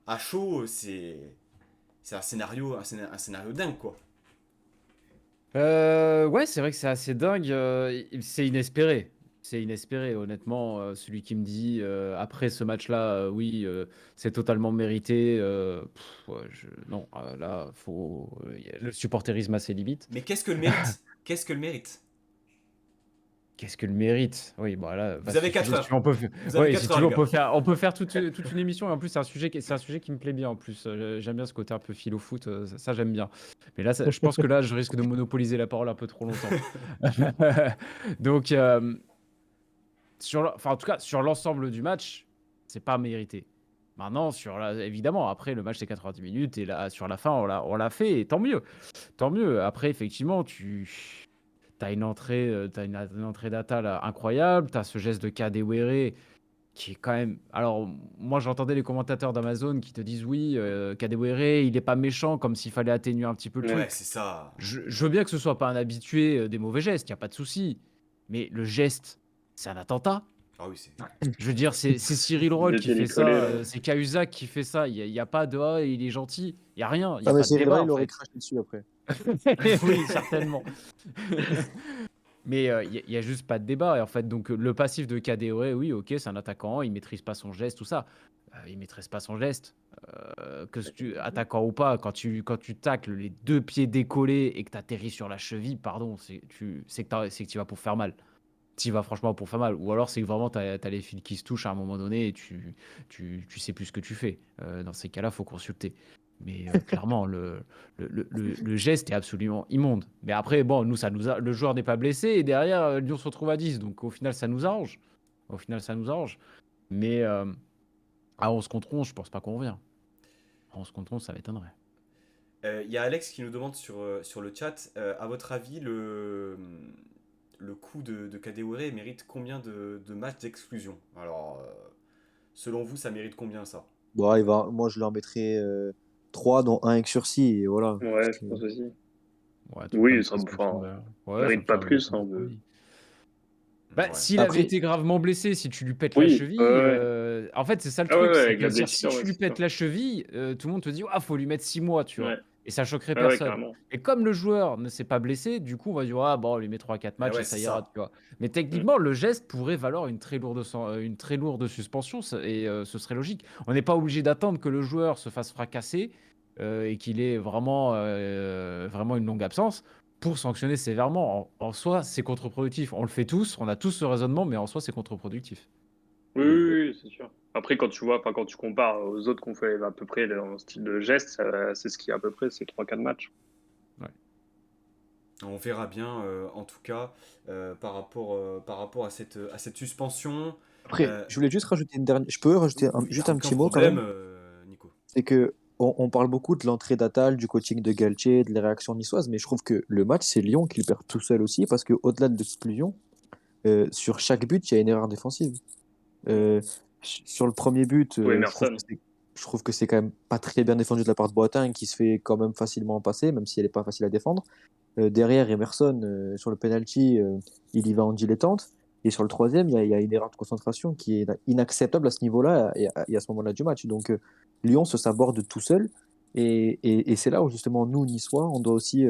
à chaud, c'est un scénario dingue, quoi. Ouais, c'est vrai que c'est assez dingue. C'est inespéré. C'est inespéré, honnêtement. Celui qui me dit après ce match-là, oui, c'est totalement mérité. Ouais, non, là, le supporterisme a ses limites. Mais qu'est-ce que le mérite? Qu'est-ce que le mérite? Qu'est-ce que le mérite? Oui, bon, là, Vous avez 4 heures. on peut, Vous avez ouais, 4 si heures, tu veux, les gars. on peut faire toute une émission. Et en plus, c'est un sujet qui me plaît bien. En plus, j'aime bien ce côté un peu philo-foot. Ça, j'aime bien. Mais là, je pense que là, je risque de monopoliser la parole un peu trop longtemps. Donc, enfin, en tout cas, sur l'ensemble du match, c'est pas mérité. Maintenant, évidemment, après, le match, c'est 90 minutes. Et là, sur la fin, on l'a fait. Et tant mieux. Tant mieux. Après, effectivement, T'as une entrée d'Atal incroyable, t'as ce geste de Kadewere qui est quand même. Alors, moi, j'entendais les commentateurs d'Amazon qui te disent oui, Kadewere, il est pas méchant, comme s'il fallait atténuer un petit peu le Ouais, truc. c'est ça. Je veux bien que ce soit pas un habitué des mauvais gestes, y a pas de souci. Mais le geste, c'est un attentat. Ah oui, c'est. Je veux dire, c'est Cyril Roll Des qui pieds fait Nicolet, ça, c'est Cahuzac qui fait ça. Il y a pas de ah, il est gentil, il y a rien, il y Ah, a mais pas de Cyril débat Roy, en il aurait fait. craché dessus après. Oui, certainement. Mais il y a juste pas de débat. Et en fait, donc le passif de Kadewere, oui, ok, c'est un attaquant, il maîtrise pas son geste, tout ça. Il maîtrise pas son geste. Attaquant ou pas, quand tu tacles les deux pieds décollés et que tu atterris sur la cheville, pardon, c'est que tu vas pour faire mal. Tu vas franchement pour faire mal. Ou alors c'est que vraiment tu as les fils qui se touchent à un moment donné et tu sais plus ce que tu fais. Dans ces cas-là, faut consulter. Mais clairement, le geste est absolument immonde. Mais après, bon, nous, le joueur n'est pas blessé et derrière, Lyon se retrouve à 10. Donc au final, ça nous arrange. Au final, ça nous arrange. Mais à 11 contre 11, je pense pas qu'on revient. À 11 contre 11, ça m'étonnerait. Il y a Alex qui nous demande sur le chat, à votre avis, le coup de Kadewere mérite combien de matchs d'exclusion? Alors, selon vous, ça mérite combien ça? Bon, moi, je leur mettrais 3, dont un avec sursis, et voilà. Parce Ouais, je que- pense aussi. Ouais, tout comme Oui, ça, suspension enfin, d'ailleurs. il Ouais, ça me mérite pas semble plus. comme Hein, compromis. Bah, Ouais. s'il avait Après, été gravement blessé, si tu lui pètes la Oui, cheville, ouais. en fait, c'est ça le Ah ouais, truc, ouais, c'est avec que la dire, si blessure, tu ouais, lui c'est pètes sûr. la cheville, tout le monde te dit, ah, faut lui mettre 6 mois, tu vois. Ouais, Et ça choquerait ouais, personne. carrément. Et comme le joueur ne s'est pas blessé, du coup, on va dire, ah, bon, on lui met 3-4 Ah matchs et ouais, c'est ça ira, ça. tu vois. Mais Mm. techniquement, le geste pourrait valoir une très lourde suspension, et ce serait logique. On n'est pas obligé d'attendre que le joueur se fasse fracasser et qu'il ait vraiment une longue absence pour sanctionner sévèrement. En soi, c'est contre-productif. On le fait tous, on a tous ce raisonnement, mais en soi, c'est contre-productif. Oui, Mhm. oui, oui, c'est sûr. Après, quand tu vois, enfin, quand tu compares aux autres qu'on fait à peu près en style de geste, c'est ce qui est à peu près, c'est 3-4 matchs. Ouais. On verra bien, en tout cas, par rapport à cette suspension. après, Euh, je voulais juste rajouter une dernière. Je peux rajouter oui, il n'y juste a un aucun petit mot quand problème, même. Nico. C'est que on parle beaucoup de l'entrée d'Atal, du coaching de Galtier, de les réactions niçoises, mais je trouve que le match, c'est Lyon qui le perd tout seul aussi, parce qu'au-delà de l'exclusion, sur chaque but, il y a une erreur défensive. Euh, sur le premier but, Tout Emerson. je trouve que c'est quand même pas très bien défendu de la part de Boateng, qui se fait quand même facilement passer, même si elle est pas facile à défendre. Derrière, Emerson, sur le penalty, il y va en dilettante. Et sur le troisième, il y a une erreur de concentration qui est inacceptable à ce niveau-là et à ce moment-là du match. Donc, Lyon se saborde tout seul. Et c'est là où, justement, nous, Niçois, on doit aussi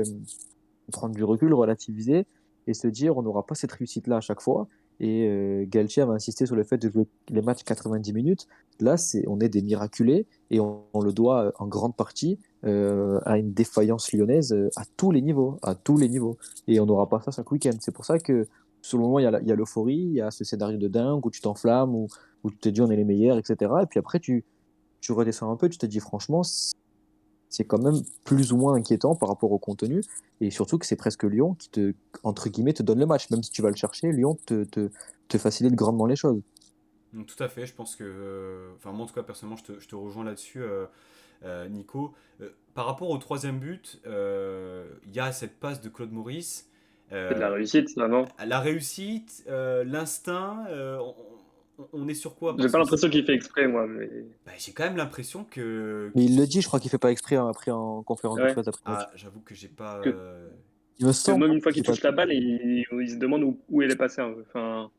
prendre du recul, relativiser et se dire on n'aura pas cette réussite-là à chaque fois. Et Galtier avait insisté sur le fait de jouer les matchs 90 minutes. Là, on est des miraculés et on le doit en grande partie à une défaillance lyonnaise à tous les niveaux, à tous les niveaux. Et on n'aura pas ça chaque week-end. C'est pour ça que, selon moi, il y a l'euphorie, il y a ce scénario de dingue où tu t'enflammes, où tu te dis on est les meilleurs, etc. Et puis après, tu redescends un peu, tu te dis franchement, c'est quand même plus ou moins inquiétant par rapport au contenu. Et surtout que c'est presque Lyon qui entre guillemets, te donne le match. Même si tu vas le chercher, Lyon te facilite grandement les choses. Tout à fait, je pense que. Enfin, moi, en tout cas, personnellement, je te rejoins là-dessus, Nico. Par rapport au troisième but, il y a cette passe de Claude Maurice. C'est de la Euh, réussite, ça, non? la réussite, l'instinct, on est sur quoi? J'ai Parce pas que l'impression qu'il fait exprès, moi. Mais... bah, j'ai quand même l'impression que. Mais il le dit, je crois qu'il fait pas exprès hein, après en conférence de Ouais. presse après le match. Ah, j'avoue que j'ai pas. Que, Il me que semble même hein, une fois que j'ai qu'il pas. touche la balle, il se demande où elle est passée. Hein. Enfin,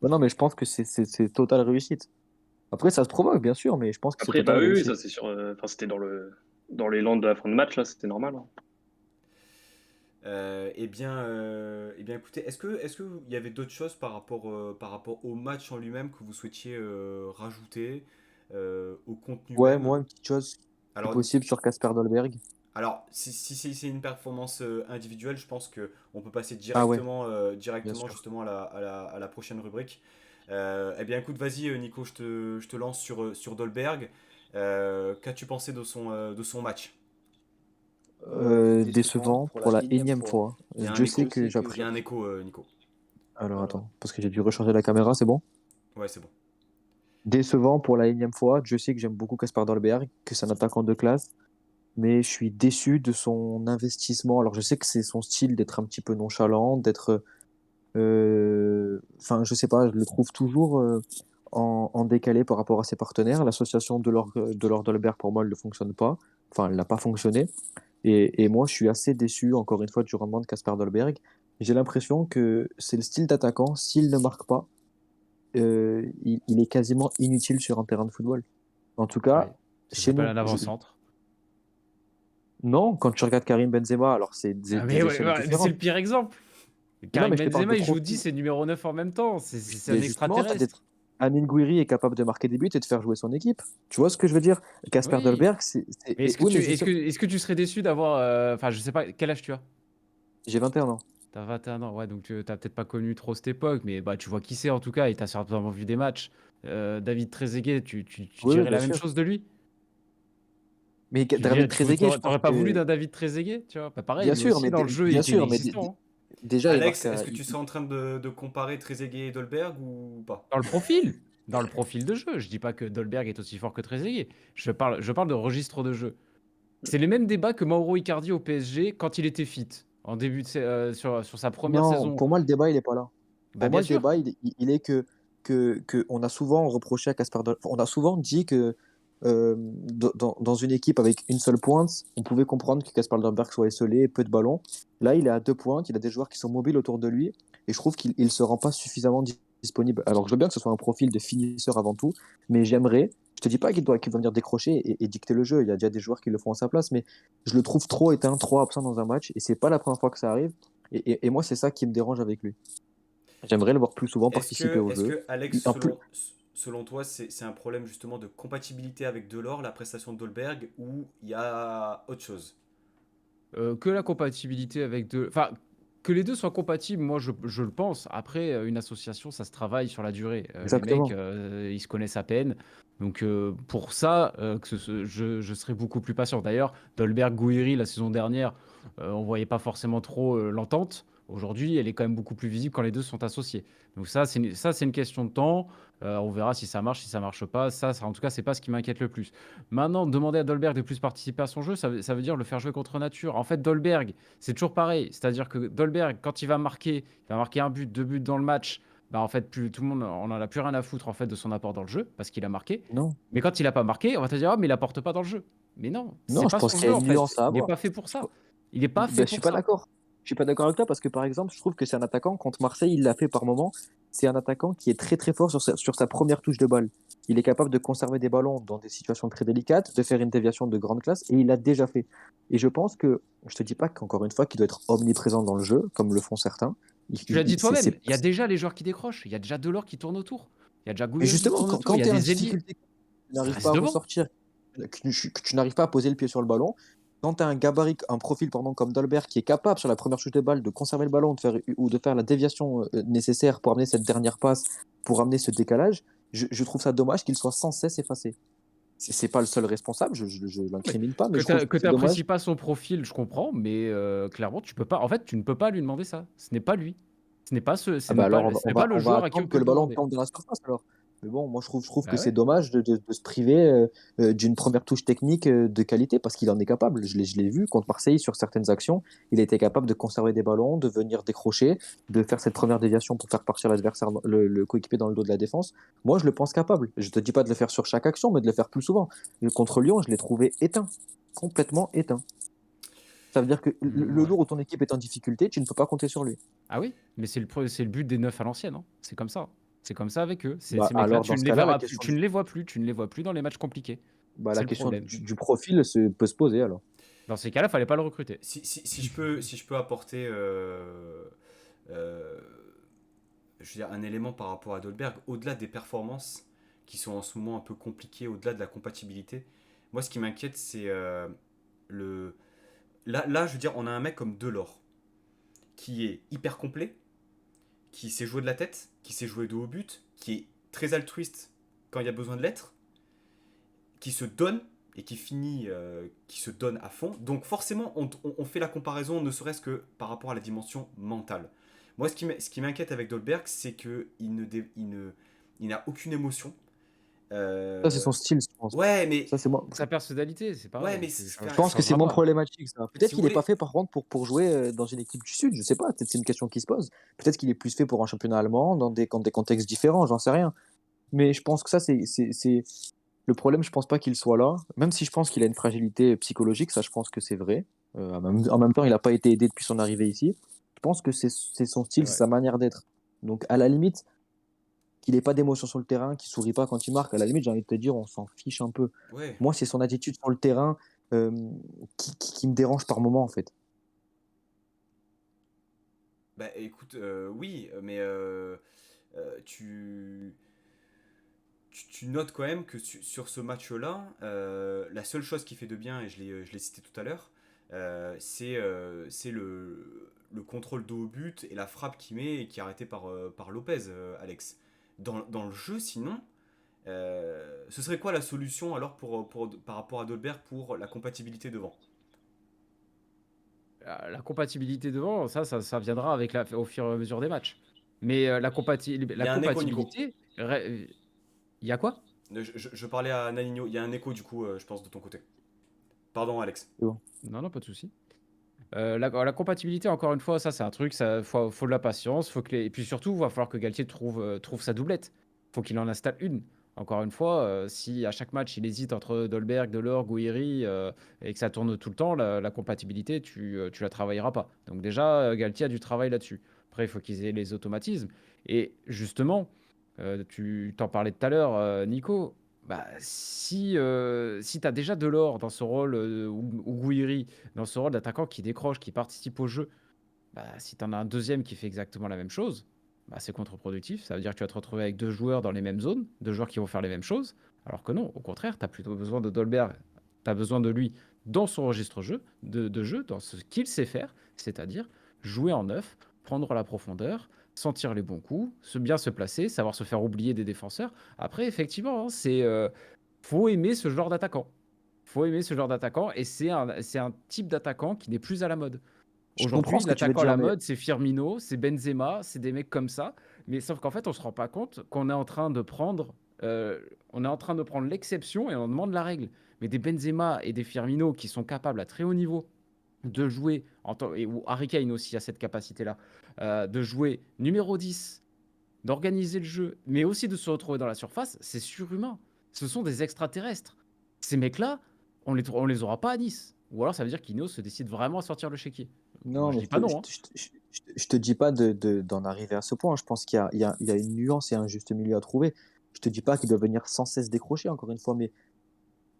Non, non, mais je pense que c'est totale réussite. Après, ça se provoque, bien sûr, mais je pense que c'est après, totale bah oui, oui, réussite. ça c'est sûr. Enfin, c'était dans l'élan de la fin de match, là, c'était normal. Hein. Eh bien, écoutez, est-ce que il y avait d'autres choses par rapport au match en lui-même que vous souhaitiez rajouter au contenu Ouais, même? moi, une petite chose, si Alors, possible, sur Casper Dolberg. si c'est une performance individuelle, je pense que on peut passer Ah ouais, bien directement sûr. justement à la prochaine rubrique. Eh bien, écoute, vas-y, Nico, je te lance sur Dolberg. Qu'as-tu pensé de son match? Décevant pour la énième fois. Il y a un Dieu sait écho. que Il y a j'apprécie. un écho, Nico. Alors attends, parce que j'ai dû recharger la caméra, c'est bon? Ouais, c'est bon. Décevant pour la énième fois. Je sais que j'aime beaucoup Caspar Dolberg, que c'est un attaquant de classe. mais je suis déçu de son investissement. Alors, je sais que c'est son style d'être un petit peu nonchalant, d'être. Enfin, je sais pas, je le trouve toujours en décalé par rapport à ses partenaires. L'association de Laure Dolberg, pour moi, elle ne fonctionne pas. Enfin, elle n'a pas fonctionné. Et moi, je suis assez déçu, encore une fois, du rendement de Kasper Dolberg. J'ai l'impression que c'est le style d'attaquant. S'il ne marque pas, il est quasiment inutile sur un terrain de football. En tout Ouais. cas, Ça chez s'appelle nous. un avant-centre. Non, quand tu regardes Karim Benzema, alors c'est Ah, mais des ouais, échelles ouais, c'est différentes. le pire exemple. Mais non, Karim mais je te parle de Benzema, il joue 10, profil. c'est numéro 9 en même temps. C'est un Mais justement, extraterrestre. Amine Gouiri est capable de marquer des buts et de faire jouer son équipe. Tu vois ce que je veux dire? Kasper Oui. Dolberg, Mais Oui, mais est-ce que tu serais déçu d'avoir. Enfin, je sais pas, quel âge tu as? j'ai 21 ans. T'as 21 ans, ouais, donc t'as peut-être pas connu trop cette époque, mais bah, tu vois qui c'est en tout cas, et t'as certainement vu des matchs. David Trezeguet, tu Oui, oui, dirais bien la même sûr. chose de lui? Mais Tu David dirais, Trezeguet, je pense t'aurais pas voulu que. d'un David Trezeguet, tu vois? Bah, pareil, Bien lui sûr, aussi, dans le jeu, il bien était sûr, mais inexistant, hein. déjà, il Alex, marque. est-ce que tu serais en train de comparer Trezeguet et Dolberg ou pas? Dans le profil de jeu. Je dis pas que Dolberg est aussi fort que Trezeguet. Je parle de registre de jeu. C'est les mêmes débats que Mauro Icardi au PSG quand il était fit, en début sur sa première Non, saison. pour moi, le débat, il n'est pas là. Bah, Pour moi, bien le sûr. débat, il est que on a souvent reproché à Kasper Dolberg. On a souvent dit que dans une équipe avec une seule pointe, on pouvait comprendre que Kasper Dolberg soit esselé, peu de ballons. Là, il est à deux pointes, il a des joueurs qui sont mobiles autour de lui, et je trouve qu'il ne se rend pas suffisamment disponible. Alors, je veux bien que ce soit un profil de finisseur avant tout, mais j'aimerais. Je te dis pas qu'il va venir décrocher et dicter le jeu. Il y a déjà des joueurs qui le font à sa place, mais je le trouve trop éteint, trop absent dans un match, et c'est pas la première fois que ça arrive. Et moi, c'est ça qui me dérange avec lui. J'aimerais le voir plus souvent participer au Est-ce jeu. que Alex, En plus, selon toi, c'est un problème justement de compatibilité avec Delors, la prestation de Dolberg, ou il y a autre chose? Que la compatibilité avec deux. Enfin, que les deux soient compatibles, moi je le pense. Après, une association, ça se travaille sur la durée. Les mecs, exactement. ils se connaissent à peine. Donc pour ça, je serais beaucoup plus patient. D'ailleurs, Dolberg-Gouiri, la saison dernière, on voyait pas forcément trop l'entente. Aujourd'hui, elle est quand même beaucoup plus visible quand les deux sont associés. Donc ça, c'est une question de temps. On verra si ça marche, si ça marche pas. En tout cas, c'est pas ce qui m'inquiète le plus. Maintenant, demander à Dolberg de plus participer à son jeu, ça veut dire le faire jouer contre nature. En fait, Dolberg, c'est toujours pareil. C'est-à-dire que Dolberg, quand il va marquer un but, deux buts dans le match. Bah en fait, tout le monde, on en a plus rien à foutre en fait de son apport dans le jeu parce qu'il a marqué. Non, Mais quand il a pas marqué, on va te dire, ah, mais il apporte pas dans le jeu. Mais non, c'est non, je pas pense son qu'il y a jeu en une fait. nuance à Il n'est avoir. pas fait pour Je, ça. Il n'est pas fait ben, je suis pour pas ça. d'accord. Je suis pas d'accord avec toi parce que, par exemple, je trouve que c'est un attaquant, contre Marseille, il l'a fait par moment. C'est un attaquant qui est très très fort sur sa première touche de balle. Il est capable de conserver des ballons dans des situations très délicates, de faire une déviation de grande classe, et il l'a déjà fait. Et je pense que, je te dis pas qu'encore une fois, qu'il doit être omniprésent dans le jeu, comme le font certains. Tu l'as dit toi-même, C'est. il y a déjà les joueurs qui décrochent. Il y a déjà Delors qui tourne autour. Il y a déjà Mais Gouiri qui justement, tourne quand, autour. Il quand y tu a es en des ailiers. difficulté, tu n'arrives pas Reste à devant. ressortir, que tu n'arrives pas à poser le pied sur le ballon, quand tu as un gabarit, un profil pardon, comme Dolberg qui est capable sur la première touche de balle de conserver le ballon ou de faire la déviation nécessaire pour amener cette dernière passe, pour amener ce décalage, je trouve ça dommage qu'il soit sans cesse effacé. C'est pas le seul responsable, je Mais l'incrimine pas, mais que je trouve tu que c'est dommage. n'apprécies pas son profil, je comprends, mais clairement, tu peux pas. En fait, tu ne peux pas lui demander ça. Ce n'est pas lui. Ah bah alors Ce n'est pas le on va joueur à qui on attendre que peut le le ballon demander. tombe dans la surface alors. Mais bon, moi je trouve que Bah c'est ouais. dommage de se priver d'une première touche technique de qualité parce qu'il en est capable. Je l'ai vu contre Marseille sur certaines actions. Il était capable de conserver des ballons, de venir décrocher, de faire cette première déviation pour faire partir l'adversaire, le coéquipier dans le dos de la défense. Moi je le pense capable. Je te dis pas de le faire sur chaque action, mais de le faire plus souvent. Contre Lyon, je l'ai trouvé éteint, complètement éteint. Ça veut dire que le Ouais. jour où ton équipe est en difficulté, tu ne peux pas compter sur lui. Ah oui, mais c'est le but des neufs à l'ancienne, hein. C'est comme ça. C'est comme ça avec eux. Bah, Ces mecs-là, alors, tu dans ne ce les cas-là, la verras plus, question tu ne les vois plus, tu ne les vois plus dans les matchs compliqués. Bah, C'est la le question problème. du profil peut se poser alors. Dans ces cas-là, fallait pas le recruter. Si je peux apporter euh, je veux dire, un élément par rapport à Dolberg, au-delà des performances qui sont en ce moment un peu compliquées, au-delà de la compatibilité, moi ce qui m'inquiète c'est le... Là, je veux dire, on a un mec comme Delors qui est hyper complet, qui sait jouer de la tête, qui sait jouer de haut but, qui est très altruiste quand il y a besoin de l'être, qui se donne et qui finit, qui se donne à fond. Donc forcément, on fait la comparaison, ne serait-ce que par rapport à la dimension mentale. Moi, ce qui m'inquiète avec Dolberg, c'est qu'il il n'a aucune émotion. Ça, c'est Euh, son style, je pense. Ouais, mais Ça, c'est moi. Sa personnalité, c'est ouais, pareil. mais Ça, Je ça pense que c'est changera moins pas. problématique, ça. Peut-être si vous qu'il n'est pas voulez, fait, par contre, pour jouer dans une équipe du Sud. Je sais pas. Peut-être c'est une question qui se pose. Peut-être qu'il est plus fait pour un championnat allemand, dans des contextes différents, j'en sais rien. Mais je pense que ça, c'est le problème. Je pense pas qu'il soit là. Même si je pense qu'il a une fragilité psychologique, ça, je pense que c'est vrai. En même temps, il n'a pas été aidé depuis son arrivée ici. Je pense que c'est son C'est style, c'est vrai. sa manière d'être. Donc, à la limite, qu'il n'ait pas d'émotion sur le terrain, qu'il sourit pas quand il marque, à la limite, j'ai envie de te dire, on s'en fiche un peu. ouais. Moi, c'est son attitude sur le terrain euh, qui me dérange par moment, en fait. Bah écoute, oui, mais tu, tu notes quand même que sur ce match-là, la seule chose qui fait de bien, et je l'ai cité tout à l'heure, c'est le contrôle de haut but et la frappe qu'il met et qui est arrêtée par Lopez, Alex. Dans le jeu, sinon, ce serait quoi la solution alors par rapport à Dolberg pour la compatibilité devant? La compatibilité devant, ça viendra au fur et à mesure des matchs. Mais Il la y a un écho, Nico. compatibilité, il y a quoi? Je parlais à Naligno, il y a un écho du coup, je pense, de ton côté. Pardon, Alex. Tu vois. Non, non, pas de souci. La compatibilité, encore une fois, ça c'est un truc, ça faut de la patience, et puis surtout, il va falloir que Galtier trouve sa doublette. Faut qu'il en installe une. Encore une fois, si à chaque match il hésite entre Dolberg, Delors, Gouiri et que ça tourne tout le temps, la compatibilité, tu la travailleras pas. Donc déjà, Galtier a du travail là-dessus. Après, il faut qu'ils aient les automatismes. Et justement, tu t'en parlais tout à l'heure, Nico. Bah, si tu as déjà Delors dans ce rôle, ou Gouiri dans ce rôle d'attaquant qui décroche, qui participe au jeu, bah, si tu en as un deuxième qui fait exactement la même chose, bah, c'est contre-productif. Ça veut dire que tu vas te retrouver avec deux joueurs dans les mêmes zones, deux joueurs qui vont faire les mêmes choses. Alors que non, au contraire, tu as plutôt besoin de Dolberg, tu as besoin de lui dans son registre de jeu, dans ce qu'il sait faire, c'est-à-dire jouer en neuf, prendre la profondeur, sentir les bons coups, bien se placer, savoir se faire oublier des défenseurs. Après, effectivement, faut aimer ce genre d'attaquant. Faut aimer ce genre d'attaquant et c'est un type d'attaquant qui n'est plus à la mode. Je comprends Aujourd'hui, ce que tu veux l'attaquant à dire, la mais mode, c'est Firmino, c'est Benzema, c'est des mecs comme ça. Mais sauf qu'en fait, on se rend pas compte qu'on est en train de prendre, l'exception et on demande la règle. Mais des Benzema et des Firmino qui sont capables à très haut niveau de jouer, ou Harry Kane aussi a cette capacité-là, de jouer numéro 10, d'organiser le jeu, mais aussi de se retrouver dans la surface, c'est surhumain. Ce sont des extraterrestres. Ces mecs-là, on les aura pas à Nice. Ou alors ça veut dire qu'Ineos se décide vraiment à sortir le chéquier. Moi, non, je mais dis pas non, hein. je te dis pas d'en arriver à ce point. Je pense qu'il y a une nuance et un juste milieu à trouver. Je te dis pas qu'il doit venir sans cesse décrocher, encore une fois, mais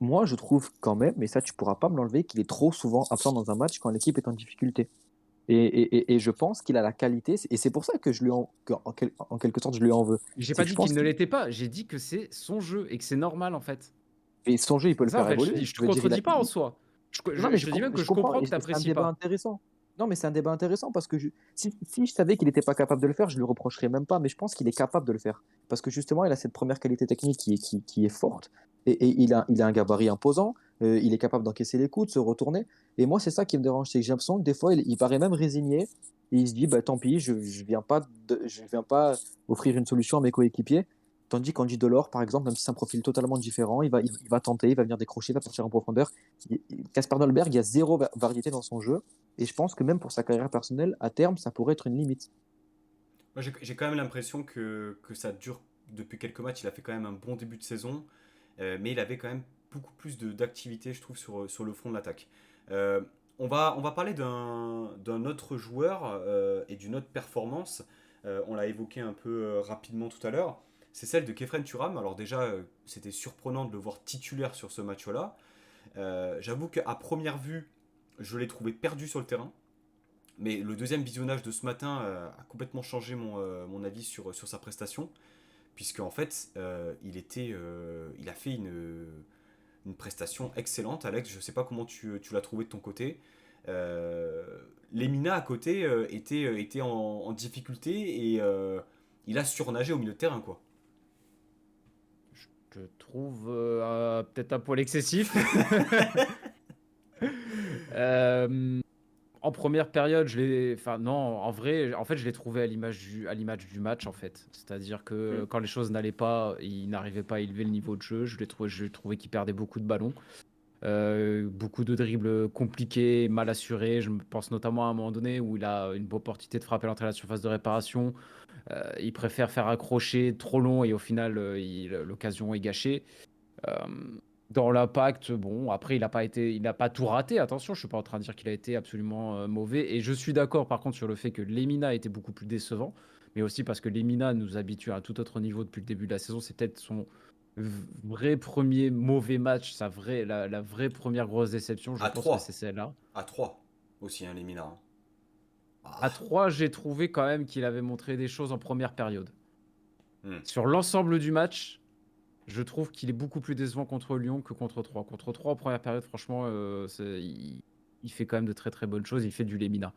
moi, je trouve quand même, mais ça, tu pourras pas me l'enlever, qu'il est trop souvent absent dans un match quand l'équipe est en difficulté. Et je pense qu'il a la qualité, et c'est pour ça que en quelque sorte, je lui en veux. J'ai C'est pas que je dit qu'il pense ne qu'il l'était pas. J'ai dit que c'est son jeu et que c'est normal en fait. et son jeu, il peut C'est le ça en faire fait. Je te évoluer. dis, je te Je veux dire, contredis pas en soi. non, mais Je te dis même que je je comprends, comprends et que tu c'est un n'apprécies débat pas. intéressant. Non, mais c'est un débat intéressant parce que si je savais qu'il n'était pas capable de le faire, je lui reprocherais même pas, mais je pense qu'il est capable de le faire. Parce que justement, il a cette première qualité technique qui est forte, et il a un gabarit imposant, il est capable d'encaisser les coups, de se retourner. Et moi, c'est ça qui me dérange, c'est que j'ai l'impression que des fois, il paraît même résigné, et il se dit, bah, tant pis, je viens pas offrir une solution à mes coéquipiers. Tandis qu'Andy Delors, par exemple, même si c'est un profil totalement différent, il va tenter, il va venir décrocher, il va partir en profondeur. Kasper Dolberg, il y a zéro variété dans son jeu. Et je pense que même pour sa carrière personnelle, à terme, ça pourrait être une limite. Moi, j'ai quand même l'impression que ça dure depuis quelques matchs. Il a fait quand même un bon début de saison, mais il avait quand même beaucoup plus d'activité, je trouve, sur le front de l'attaque. Euh, on va parler d'un autre joueur et d'une autre performance. On l'a évoqué un peu rapidement tout à l'heure. C'est celle de Kefren Turam. Alors déjà, c'était surprenant de le voir titulaire sur ce match-là. J'avoue qu'à première vue, je l'ai trouvé perdu sur le terrain. Mais le deuxième visionnage de ce matin a complètement changé mon avis sur sa prestation, puisque en fait, il a fait une prestation excellente. Alex, je ne sais pas comment tu l'as trouvé de ton côté. Lemina à côté était en difficulté et il a surnagé au milieu de terrain, quoi. Je te trouve peut-être un poil excessif. Euh, première période, enfin non, en vrai, en fait, je l'ai trouvé à l'image du match en fait. C'est-à-dire que quand les choses n'allaient pas, il n'arrivait pas à élever le niveau de jeu. Je l'ai trouvé qu'il perdait beaucoup de ballons. Beaucoup de dribbles compliqués, mal assurés. Je me pense notamment à un moment donné où il a une opportunité de frapper l'entrée de la surface de réparation. Il préfère faire accrocher trop long et au final, l'occasion est gâchée. Euh, Dans l'impact, bon, après, il n'a pas tout raté. Attention, je suis pas en train de dire qu'il a été absolument mauvais. Et je suis d'accord, par contre, sur le fait que Lemina était beaucoup plus décevant, mais aussi parce que Lemina nous habitue à un tout autre niveau depuis le début de la saison. C'est peut-être son vrai premier mauvais match, la vraie première grosse déception. Je À pense que c'est 3. celle-là. À 3 aussi, hein, les Mina. Hein. À Ah. 3, j'ai trouvé quand même qu'il avait montré des choses en première période. Hmm. Sur l'ensemble du match, je trouve qu'il est beaucoup plus décevant contre Lyon que contre 3. Contre 3, en première période, franchement, il fait quand même de très très bonnes choses. Il fait du Lemina.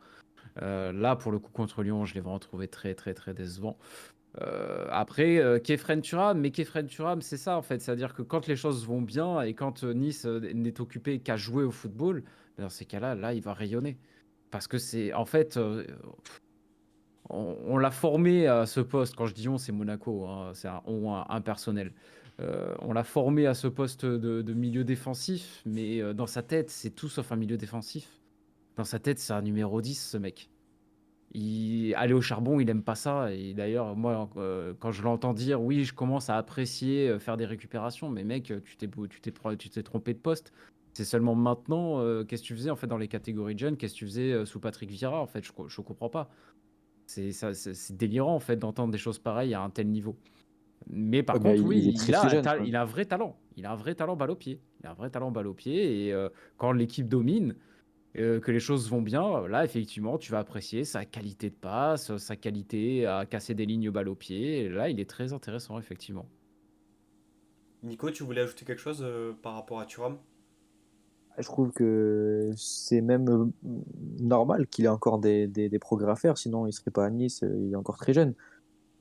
Là, pour le coup, contre Lyon, je l'ai vraiment trouvé très très très décevant. Après, Kefren Turam, mais Kefren Turam, c'est ça en fait. C'est-à-dire que quand les choses vont bien et quand Nice n'est occupé qu'à jouer au football, ben, dans ces cas-là, là, il va rayonner. Parce que c'est en fait, on l'a formé à ce poste. Quand je dis on, c'est Monaco, hein, c'est un on impersonnel. On l'a formé à ce poste de milieu défensif, mais dans sa tête, c'est tout sauf un milieu défensif. Dans sa tête, c'est un numéro 10, ce mec. Aller au charbon, il aime pas ça. Et d'ailleurs, moi, quand je l'entends dire, oui, je commence à apprécier faire des récupérations, mais mec, tu t'es trompé de poste. C'est seulement maintenant, qu'est-ce que tu faisais en fait dans les catégories de jeunes, qu'est-ce que tu faisais sous Patrick Vieira en fait, je comprends pas. C'est délirant en fait d'entendre des choses pareilles à un tel niveau. Mais par Ouais, mais contre, oui, il est très très jeune. il a un vrai talent. Il a un vrai talent balle au pied. Il a un vrai talent balle au pied. Et quand l'équipe domine, que les choses vont bien, là, effectivement, tu vas apprécier sa qualité de passe, sa qualité à casser des lignes balle au pied. Et là, il est très intéressant, effectivement. Nico, tu voulais ajouter quelque chose par rapport à Thuram? Je trouve que c'est même normal qu'il ait encore des progrès à faire, sinon il serait pas à Nice, il est encore très jeune.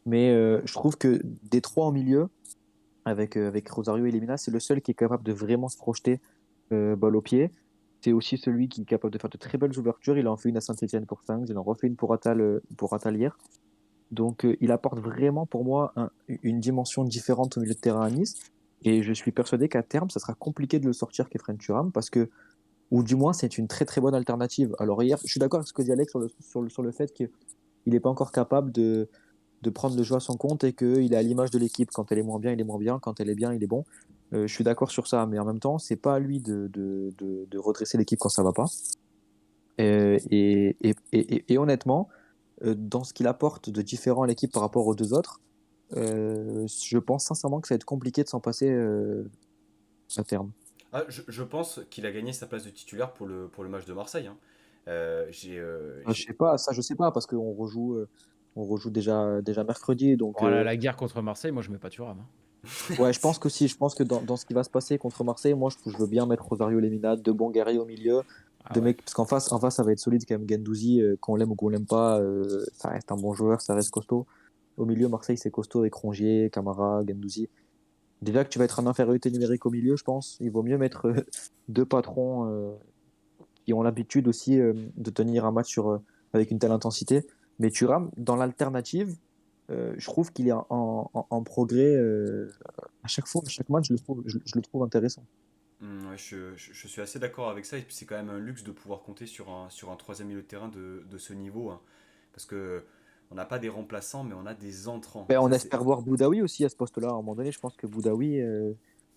Mais je trouve que des trois en milieu, avec Rosario et Lemina, c'est le seul qui est capable de vraiment se projeter balle au pied. C'est aussi celui qui est capable de faire de très belles ouvertures. Il en fait une à Saint-Etienne pour 5, il en refait une pour Attal hier. Donc il apporte vraiment pour moi une dimension différente au milieu de terrain à Nice. Et je suis persuadé qu'à terme, ça sera compliqué de le sortir Kefren Turam parce que, ou du moins, c'est une très très bonne alternative. Alors hier, je suis d'accord avec ce que dit Alex sur le fait qu'il n'est pas encore capable de prendre le jeu à son compte et qu'il est à l'image de l'équipe. Quand elle est moins bien, il est moins bien. Quand elle est bien, il est bon. Je suis d'accord sur ça, mais en même temps, c'est pas à lui de redresser l'équipe quand ça va pas. Et honnêtement, dans ce qu'il apporte de différent à l'équipe par rapport aux deux autres, je pense sincèrement que ça va être compliqué de s'en passer à terme. Ah, je pense qu'il a gagné sa place de titulaire pour le match de Marseille. Hein. Je sais pas, ça je sais pas, parce on rejoue déjà mercredi, donc Bon, la guerre contre Marseille, moi, je mets pas Thuram. Hein. ouais, je pense que si, je pense que dans ce qui va se passer contre Marseille, moi je veux bien mettre Rosario Lemina, deux bons guerriers au milieu, Ah deux ouais. mecs, parce en face ça va être solide quand même. Gendouzi, qu'on l'aime ou qu'on l'aime pas, ça reste un bon joueur, ça reste costaud. Au milieu, Marseille c'est costaud avec Rongier, Camara, Gendouzi. Déjà que tu vas être en infériorité numérique au milieu, je pense, il vaut mieux mettre deux patrons qui ont l'habitude aussi de tenir un match avec une telle intensité. Mais Thuram, dans l'alternative, je trouve qu'il est en progrès à chaque fois, à chaque match, je le trouve intéressant. Ouais, je suis assez d'accord avec ça. Et puis c'est quand même un luxe de pouvoir compter sur un troisième milieu de terrain de ce niveau. Hein. Parce que on n'a pas des remplaçants, mais on a des entrants. Ben, on Ça, c'est... espère voir Boudaoui aussi à ce poste-là. À un moment donné, je pense que Boudaoui,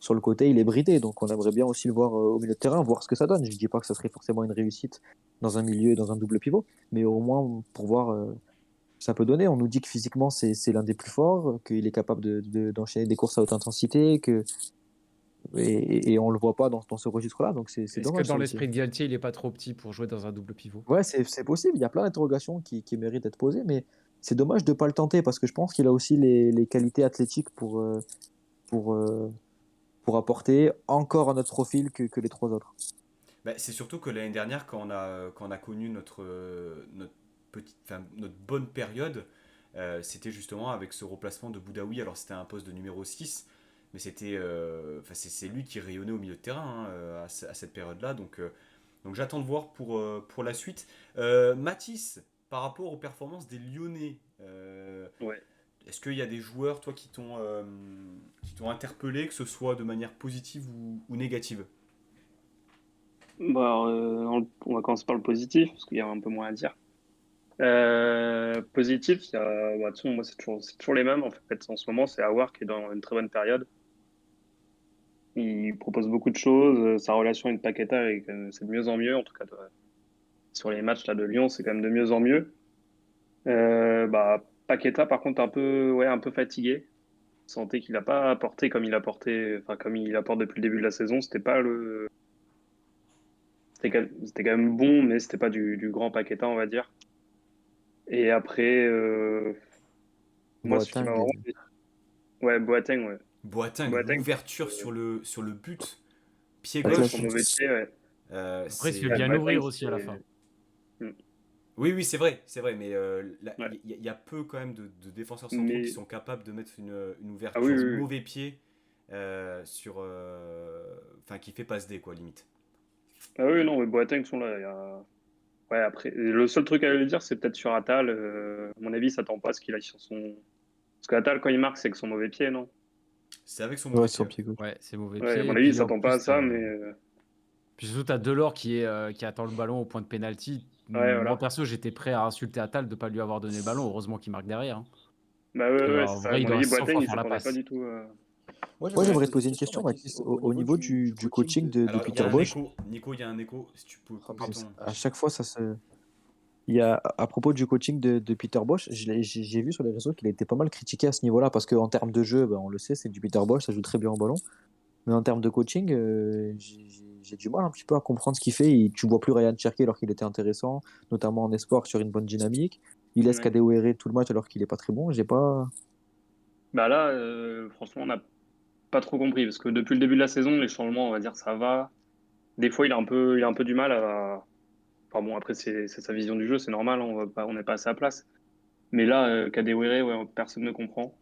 sur le côté, il est bridé. Donc on aimerait bien aussi le voir au milieu de terrain, voir ce que ça donne. Je ne dis pas que ça serait forcément une réussite dans un milieu, dans un double pivot, mais au moins pour voir ça peut donner. On nous dit que physiquement, c'est l'un des plus forts, qu'il est capable d'enchaîner des courses à haute intensité, et on le voit pas dans ce registre-là, donc c'est Est-ce que dommage dans ça aussi. l'esprit de Galtier, il est pas trop petit pour jouer dans un double pivot? Ouais, c'est possible, il y a plein d'interrogations qui méritent d'être posées, mais c'est dommage de ne pas le tenter parce que je pense qu'il a aussi les qualités athlétiques pour, euh, pour apporter encore un autre profil que les trois autres. Bah, c'est surtout que l'année dernière, quand on a connu notre bonne période, c'était justement avec ce remplacement de Boudaoui. Alors c'était un poste de numéro 6, mais c'est lui qui rayonnait au milieu de terrain hein, à cette période-là. Donc Donc j'attends de voir pour la suite. Mathis, par rapport aux performances des Lyonnais, Ouais. est-ce qu'il y a des joueurs, toi, qui t'ont interpellé, que ce soit de manière positive ou négative? Bah, on va commencer par le positif, parce qu'il y a un peu moins à dire. Positif, il y a, bah, de toute façon, moi, c'est toujours les mêmes, en fait. En ce moment, c'est Aouar qui est dans une très bonne période. Il propose beaucoup de choses. Sa relation avec Paqueta, c'est de mieux en mieux. En tout cas, sur les matchs là, de Lyon, c'est quand même de mieux en mieux. Bah, Paqueta, par contre, un peu fatigué. Sentait qu'il n'a pas apporté comme il apportait, enfin, comme il apporte depuis le début de la saison. C'était quand même bon, mais c'était pas du grand Paqueta, on va dire. Et après, moi, ce qui m'a Boateng. vraiment. Ouais, Boateng, ouais. Boateng, Boateng, l'ouverture sur le but, pied La ouais, son gauche, mauvais classe. pied, ouais. Après, il se fait c'est... Ouais, bien Boateng, ouvrir aussi à la fin. Mm. Oui, oui, c'est vrai, mais Ouais. il y a peu quand même de défenseurs centraux qui Mais, sont capables de mettre une ah oui, ouverture oui, oui. mauvais pied enfin, qui fait passe D, quoi, limite. Ah oui, non, mais Boateng sont là. Ouais, après, le seul truc à lui dire, c'est peut-être sur Attal. À mon avis, ça s'attend pas à ce qu'il aille sur son. Parce qu'Attal, quand il marque, c'est avec son mauvais pied, non? C'est avec son Ouais, mauvais c'est pied. son pied gauche. Ouais, c'est mauvais Ouais, à pied. mon Et avis, il puis en s'attend pas à plus, ça, mais. puis surtout, t'as Delors qui attend le ballon au point de pénalty. Ouais, Moi, voilà. perso, j'étais prêt à insulter Attal de ne pas lui avoir donné le ballon. Heureusement qu'il marque derrière, hein. Bah Parce ouais, ouais, qu'en c'est ça. À vrai, il mon doit avis, 100 Boateng, fois il faire la s'attendait pas passe. du tout. Moi, Ouais. j'aimerais te poser une question, Mathis. Au niveau du coaching de Alors, il y Peter a un Bosz, écho. Nico, il y a un écho. Si tu peux ah, couper ton... à chaque fois, ça se. Il y a, à propos du coaching de Peter Bosz, j'ai vu sur les réseaux qu'il a été pas mal critiqué à ce niveau-là, parce qu'en termes de jeu, ben, on le sait, c'est du Peter Bosz, ça joue très bien au ballon. Mais en termes de coaching, j'ai du mal un petit peu à comprendre ce qu'il fait. Tu vois plus Ryan Cherki alors qu'il était intéressant, notamment en espoir sur une bonne dynamique. Il laisse Ouais. Kadewere tout le match alors qu'il est pas très bon. J'ai pas. Bah là, franchement, on n'a pas trop compris. Parce que depuis le début de la saison, les changements, on va dire, ça va. Des fois, il a un peu du mal à. Enfin bon, après, c'est sa vision du jeu, c'est normal, hein, on n'est pas à sa place. Mais là, Kadewere, ouais, personne ne comprend.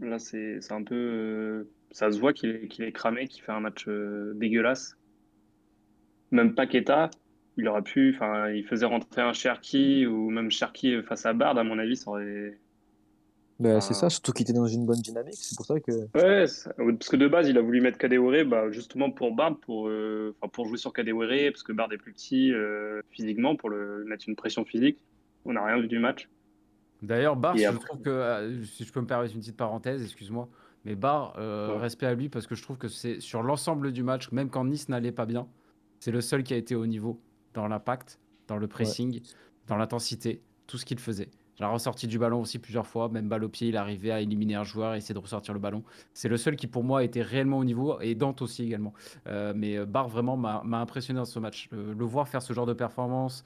Là, c'est un peu. Ça se voit qu'il est cramé, qu'il fait un match dégueulasse. Même Paqueta, il aurait pu. Enfin, il faisait rentrer un Cherki ou même Cherki face à Bard, à mon avis, ça aurait. Ben, c'est ça, Enfin, surtout qu'il était dans une bonne dynamique. C'est pour ça que. ouais, parce que de base, il a voulu mettre Kadewere bah, justement pour Bard, enfin, pour jouer sur Kadewere, parce que Bard est plus petit physiquement, pour le mettre une pression physique. On n'a rien vu du match. D'ailleurs, Barr, Et je après, trouve que, si je peux me permettre une petite parenthèse, excuse-moi, mais Barr, ouais, respect à lui parce que je trouve que c'est sur l'ensemble du match, même quand Nice n'allait pas bien, c'est le seul qui a été au niveau dans l'impact, dans le Ouais. pressing, dans l'intensité, tout ce qu'il faisait. Il a ressorti du ballon aussi plusieurs fois, même balle au pied, il arrivait à éliminer un joueur et essayer de ressortir le ballon. C'est le seul qui pour moi était réellement au niveau et Dante aussi également. Mais Barr vraiment m'a impressionné dans ce match. Le voir faire ce genre de performance,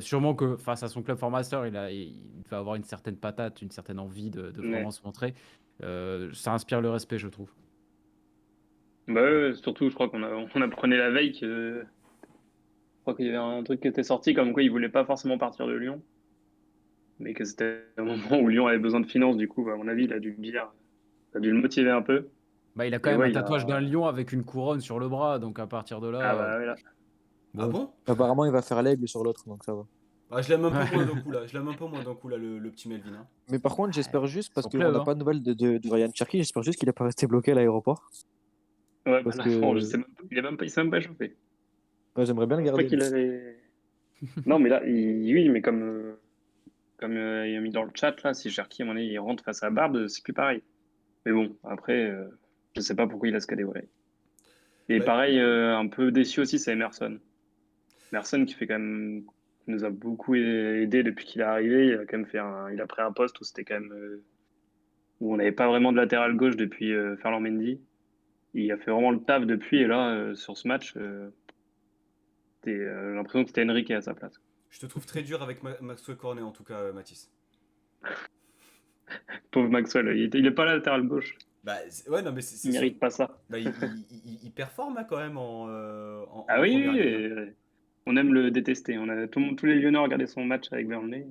sûrement que face à son club formateur, il va avoir une certaine patate, une certaine envie de vraiment ouais. se montrer. Ça inspire le respect, je trouve. Bah, ouais, surtout, je crois on apprenait la veille que. Je crois qu'il y avait un truc qui était sorti comme quoi il voulait pas forcément partir de Lyon, mais que c'était un moment où Lyon avait besoin de finances. Du coup, bah, à mon avis, il a dû le dire, ça a dû le motiver un peu. Bah, il a quand Et même un ouais, il tatouage d'un a. lion avec une couronne sur le bras, donc à partir de Ah là, bah ouais, là. Ah bon. bon? Apparemment, il va faire l'aigle sur l'autre, donc ça va. Ah, je l'aime un peu moins d'un coup là. Je l'aime un peu moins d'un coup là, le petit Melvin, hein. Mais par contre, Ouais, j'espère juste, parce son qu'on club, n'a hein. pas de nouvelles de Ryan Cherky, j'espère juste qu'il n'est pas resté bloqué à l'aéroport. Ouais, bah Parce là, bon, je que sais même pas, il s'est même pas chauffé. ouais, j'aimerais bien le Je crois garder, qu'il moi. avait. Non, mais là, oui, mais comme il a mis dans le chat, là, si Cherki, à mon avis, il rentre face à Bard, c'est plus pareil. Mais bon, après, je sais pas pourquoi il a ce Kadewere. Et Bah, pareil, un peu déçu aussi, c'est Emerson. Emerson qui fait quand même, qui nous a beaucoup aidé depuis qu'il est arrivé. Il a quand même il a pris un poste où c'était quand même, où on n'avait pas vraiment de latéral gauche depuis Ferland Mendy. Il a fait vraiment le taf depuis, et là, sur ce match, j'ai l'impression que c'était Enrique à sa place. je te trouve très dur avec Maxwell Cornet en tout cas, Mathis. Pauvre Maxwell, il est pas latéral gauche. Bah, ouais, non, mais Il mérite pas ça. bah, il performe hein, quand même en Ah oui, première oui, ligue, hein. on aime le détester. Tous les Lyonnais ont regardé son match avec Burnley.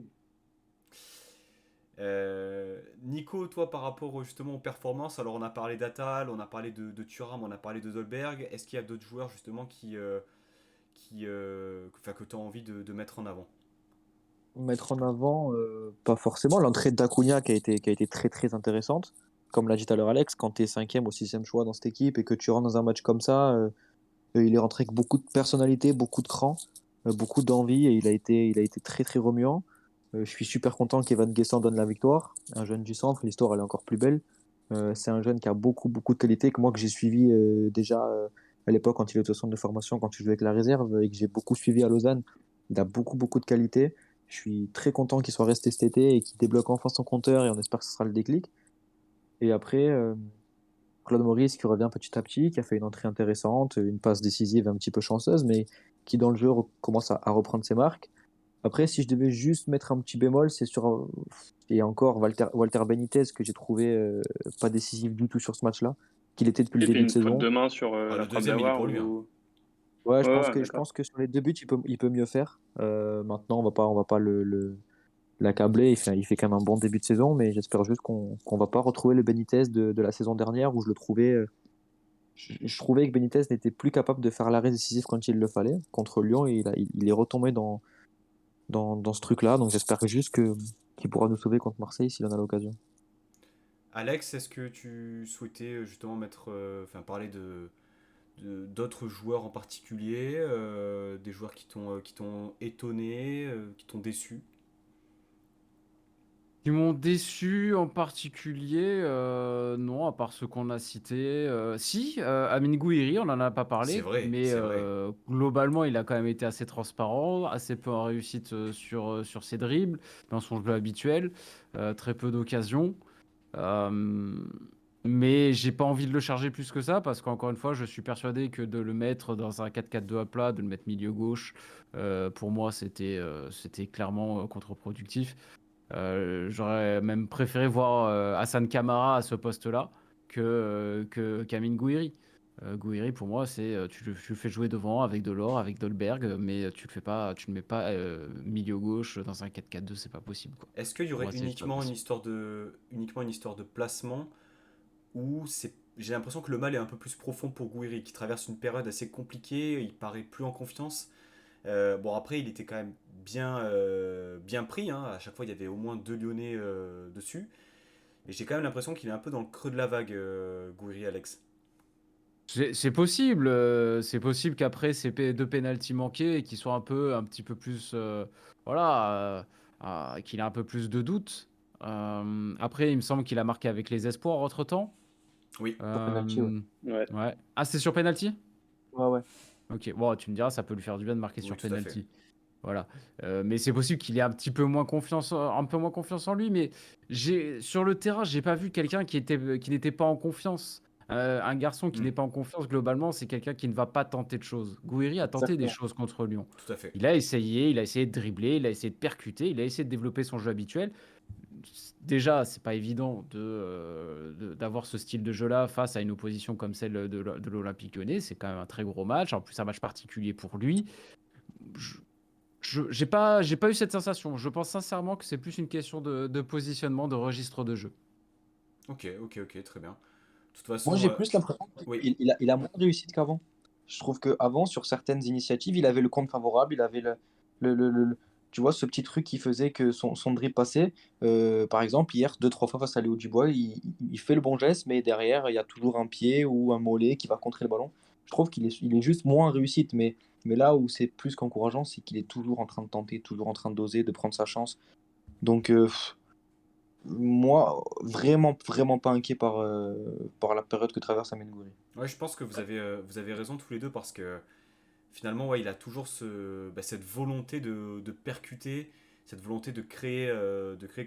Nico, toi, par rapport justement aux performances, alors on a parlé d'Atal, on a parlé de Thuram, on a parlé de Dolberg. Est-ce qu'il y a d'autres joueurs justement que tu as envie de mettre en avant? Mettre en avant, pas forcément. L'entrée d'Acuna qui a été très très intéressante. Comme l'a dit tout à l'heure Alex, quand tu es cinquième ou sixième choix dans cette équipe et que tu rentres dans un match comme ça, il est rentré avec beaucoup de personnalité, beaucoup de cran, beaucoup d'envie et il a été très très remuant. Je suis super content qu'Evan Guessant donne la victoire. Un jeune du centre, l'histoire elle est encore plus belle. C'est un jeune qui a beaucoup beaucoup de qualité, que moi que j'ai suivi déjà à l'époque quand il était au centre de formation, quand il jouait avec la réserve et que j'ai beaucoup suivi à Lausanne. Il a beaucoup beaucoup de qualité. Je suis très content qu'il soit resté cet été et qu'il débloque enfin son compteur et on espère que ce sera le déclic. Et après, Claude Maurice qui revient petit à petit, qui a fait une entrée intéressante, une passe décisive un petit peu chanceuse, mais qui dans le jeu commence à reprendre ses marques. Après, si je devais juste mettre un petit bémol, c'est sur, et encore Walter Benitez que j'ai trouvé pas décisif du tout sur ce match-là, qu'il était depuis le Et puis début de une faute saison. de main sur Ah, la le frappe deuxième, il est d'Aouar pour lui, hein. ou... Ouais, je Ouais, pense ouais, que, je d'accord. pense que sur les deux buts, il peut mieux faire. Maintenant, on va pas l'accabler. Il fait quand même un bon début de saison, mais j'espère juste qu'on va pas retrouver le Benitez de la saison dernière où je le trouvais. Je trouvais que Benitez n'était plus capable de faire l'arrêt décisif quand il le fallait. Contre Lyon, il est retombé dans ce truc-là. Donc j'espère juste qu'il pourra nous sauver contre Marseille s'il en a l'occasion. Alex, est-ce que tu souhaitais justement parler d'autres joueurs en particulier, des joueurs qui t'ont étonné, qui t'ont déçu? Qui m'ont déçu en particulier, non, à part ceux qu'on a cités. Si, Amine Gouiri, on n'en a pas C'est parlé, vrai, mais c'est vrai. globalement, il a quand même été assez transparent, assez peu en réussite sur ses dribbles, dans son jeu habituel, très peu d'occasions. Euh, mais j'ai pas envie de le charger plus que ça, parce qu'encore une fois, je suis persuadé que de le mettre dans un 4-4-2 à plat, de le mettre milieu gauche, pour moi, c'était clairement contre-productif. J'aurais même préféré voir Hassan Kamara à ce poste-là que Kamine Gouiri. Gouiri, pour moi, tu le fais jouer devant avec Delors, avec Dolberg, mais tu le fais pas, tu ne mets pas milieu gauche dans un 4-4-2, c'est pas possible, quoi. Est-ce qu'il y Pour aurait moi, c'est juste pas possible. uniquement une histoire de placement ou j'ai l'impression que le mal est un peu plus profond pour Gouiri, qui traverse une période assez compliquée, il paraît plus en confiance. Bon, après, il était quand même bien pris, hein. À chaque fois, il y avait au moins deux Lyonnais dessus. Et j'ai quand même l'impression qu'il est un peu dans le creux de la vague, Gouiri, Alex. C'est possible qu'après ces deux pénaltys manqués et qu'il soit un petit peu plus, voilà, qu'il ait un peu plus de doutes. Après, il me semble qu'il a marqué avec les espoirs entre-temps. Oui, Sur penalty, ouais. Euh, Ouais. ouais. Ah, c'est sur penalty? Ouais, ouais. Ok, bon, tu me diras, ça peut lui faire du bien de marquer oui, sur tout à fait. penalty. Voilà. Mais c'est possible qu'il ait un petit peu moins confiance, un peu moins confiance en lui. Mais sur le terrain, j'ai pas vu quelqu'un qui n'était pas en confiance. Un garçon qui Hmm, n'est pas en confiance, globalement, c'est quelqu'un qui ne va pas tenter de choses. Gouiri a tenté des Exactement. choses contre Lyon. tout à fait. Il a essayé de dribbler, il a essayé de percuter, il a essayé de développer son jeu habituel. Déjà, c'est pas évident d'avoir ce style de jeu-là face à une opposition comme celle de l'Olympique Lyonnais. C'est quand même un très gros match, en plus un match particulier pour lui. J'ai pas eu cette sensation. Je pense sincèrement que c'est plus une question de positionnement, de registre de jeu. Ok, ok, ok, très bien. De toute Moi, façon, j'ai plus l'impression oui, qu'il a moins de réussite qu'avant. Je trouve qu'avant, sur certaines initiatives, il avait le compte favorable, il avait tu vois, ce petit truc qui faisait que son dribble passait. Par exemple, hier, deux, trois fois face à Léo Dubois, il fait le bon geste, mais derrière, il y a toujours un pied ou un mollet qui va contrer le ballon. Je trouve qu'il est juste moins en réussite, mais là où c'est plus qu'encourageant, c'est qu'il est toujours en train de tenter, toujours en train d'oser, de prendre sa chance. Donc, moi, vraiment, vraiment pas inquiet par la période que traverse Amine Gouiri. ouais, je pense que vous avez raison tous les deux parce que finalement, ouais, il a toujours cette volonté de percuter, cette volonté de créer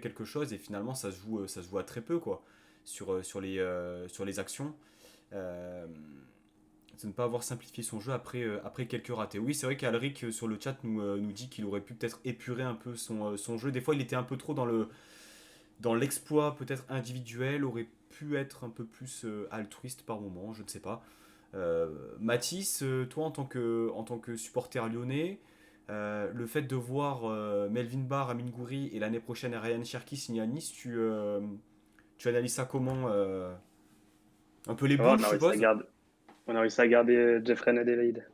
quelque chose et finalement, ça se joue à très peu quoi, sur les actions. Euh, de ne pas avoir simplifié son jeu après quelques ratés. Oui, c'est vrai qu'Alric sur le chat nous dit qu'il aurait pu peut-être épurer un peu son jeu. Des fois, il était un peu trop dans l'exploit peut-être individuel, aurait pu être un peu plus altruiste par moment, je ne sais pas. Mathis, toi en tant que supporter lyonnais, le fait de voir Melvin Barr, Amine Gouiri et l'année prochaine Ryan Cherki signer à Nice, tu analyses ça comment un peu les Ça va, boules, je suppose? on a réussi à garder Jeffrey Adelaide.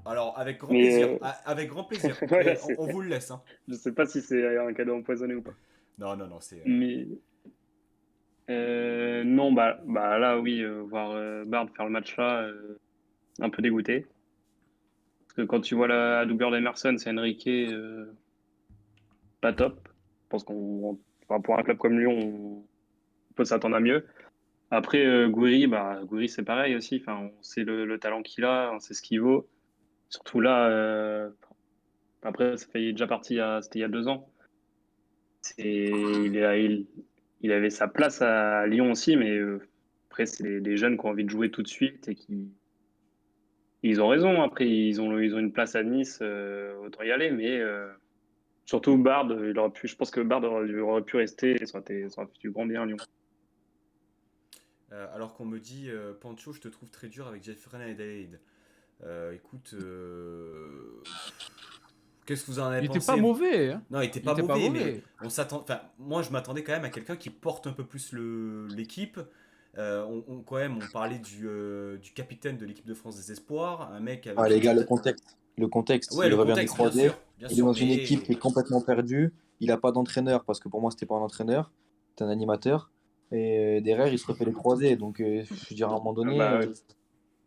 Alors, avec grand Mais plaisir. Avec grand plaisir. voilà, Et on vous le laisse, hein. je sais pas si c'est un cadeau empoisonné ou pas. Non, non, non, c'est. Mais non, bah là, oui, voir Bard faire le match là, un peu dégoûté. Parce que quand tu vois la doublure d'Emerson, c'est Enrique, pas top. Je pense enfin, pour un club comme Lyon, on peut s'attendre à mieux. Après, Gouiri, c'est pareil aussi. Enfin, on sait le talent qu'il a, on sait ce qu'il vaut. Surtout là, après, ça fait il est déjà parti, c'était il y a 2 ans. Il avait sa place à Lyon aussi, mais après, c'est des jeunes qui ont envie de jouer tout de suite et qui ils ont raison. Après, ils ont une place à Nice, autant y aller. Mais surtout Bard, je pense que Bard aurait pu rester et ça aurait fait du grand bien à Lyon. Alors qu'on me dit, Pancho, je te trouve très dur avec Jeffrey Adelaide. Écoute, qu'est-ce que vous en avez Il était pensé? pas mauvais, hein. Non, il était Il pas était pas mauvais, mais mauvais. enfin, moi, je m'attendais quand même à quelqu'un qui porte un peu plus l'équipe. Quand même, on parlait du capitaine de l'équipe de France des Espoirs, un mec Ah, avec les qui gars, tout. le contexte, Ouais, il le revient des contexte, croisés, bien il est sûr, dans une équipe qui mais est complètement perdue, il n'a pas d'entraîneur, parce que pour moi, c'était pas un entraîneur, c'était un animateur, et derrière, il se refait les croisés, donc je veux dire, à un moment donné, Bah,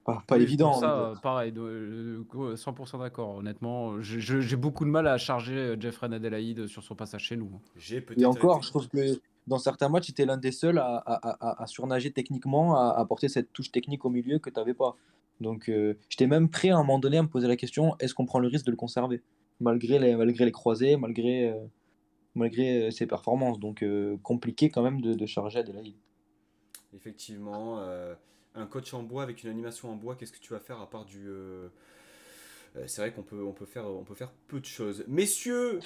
pas Oui, pour évident. Donc, ça, pareil, 100% d'accord. Honnêtement, j'ai beaucoup de mal à charger Jeffrey Adelaide sur son passage chez nous. j'ai et peut-être encore, été. je trouve que dans certains matchs, c'était l'un des seuls à surnager techniquement, à apporter cette touche technique au milieu que tu n'avais pas. Donc, j'étais même prêt à un moment donné à me poser la question, est-ce qu'on prend le risque de le conserver, malgré les croisés, malgré ses performances. Donc, compliqué quand même de charger Adelaide. Effectivement, un coach en bois avec une animation en bois, qu'est-ce que tu vas faire à part du. C'est vrai on peut faire peu de choses. Messieurs,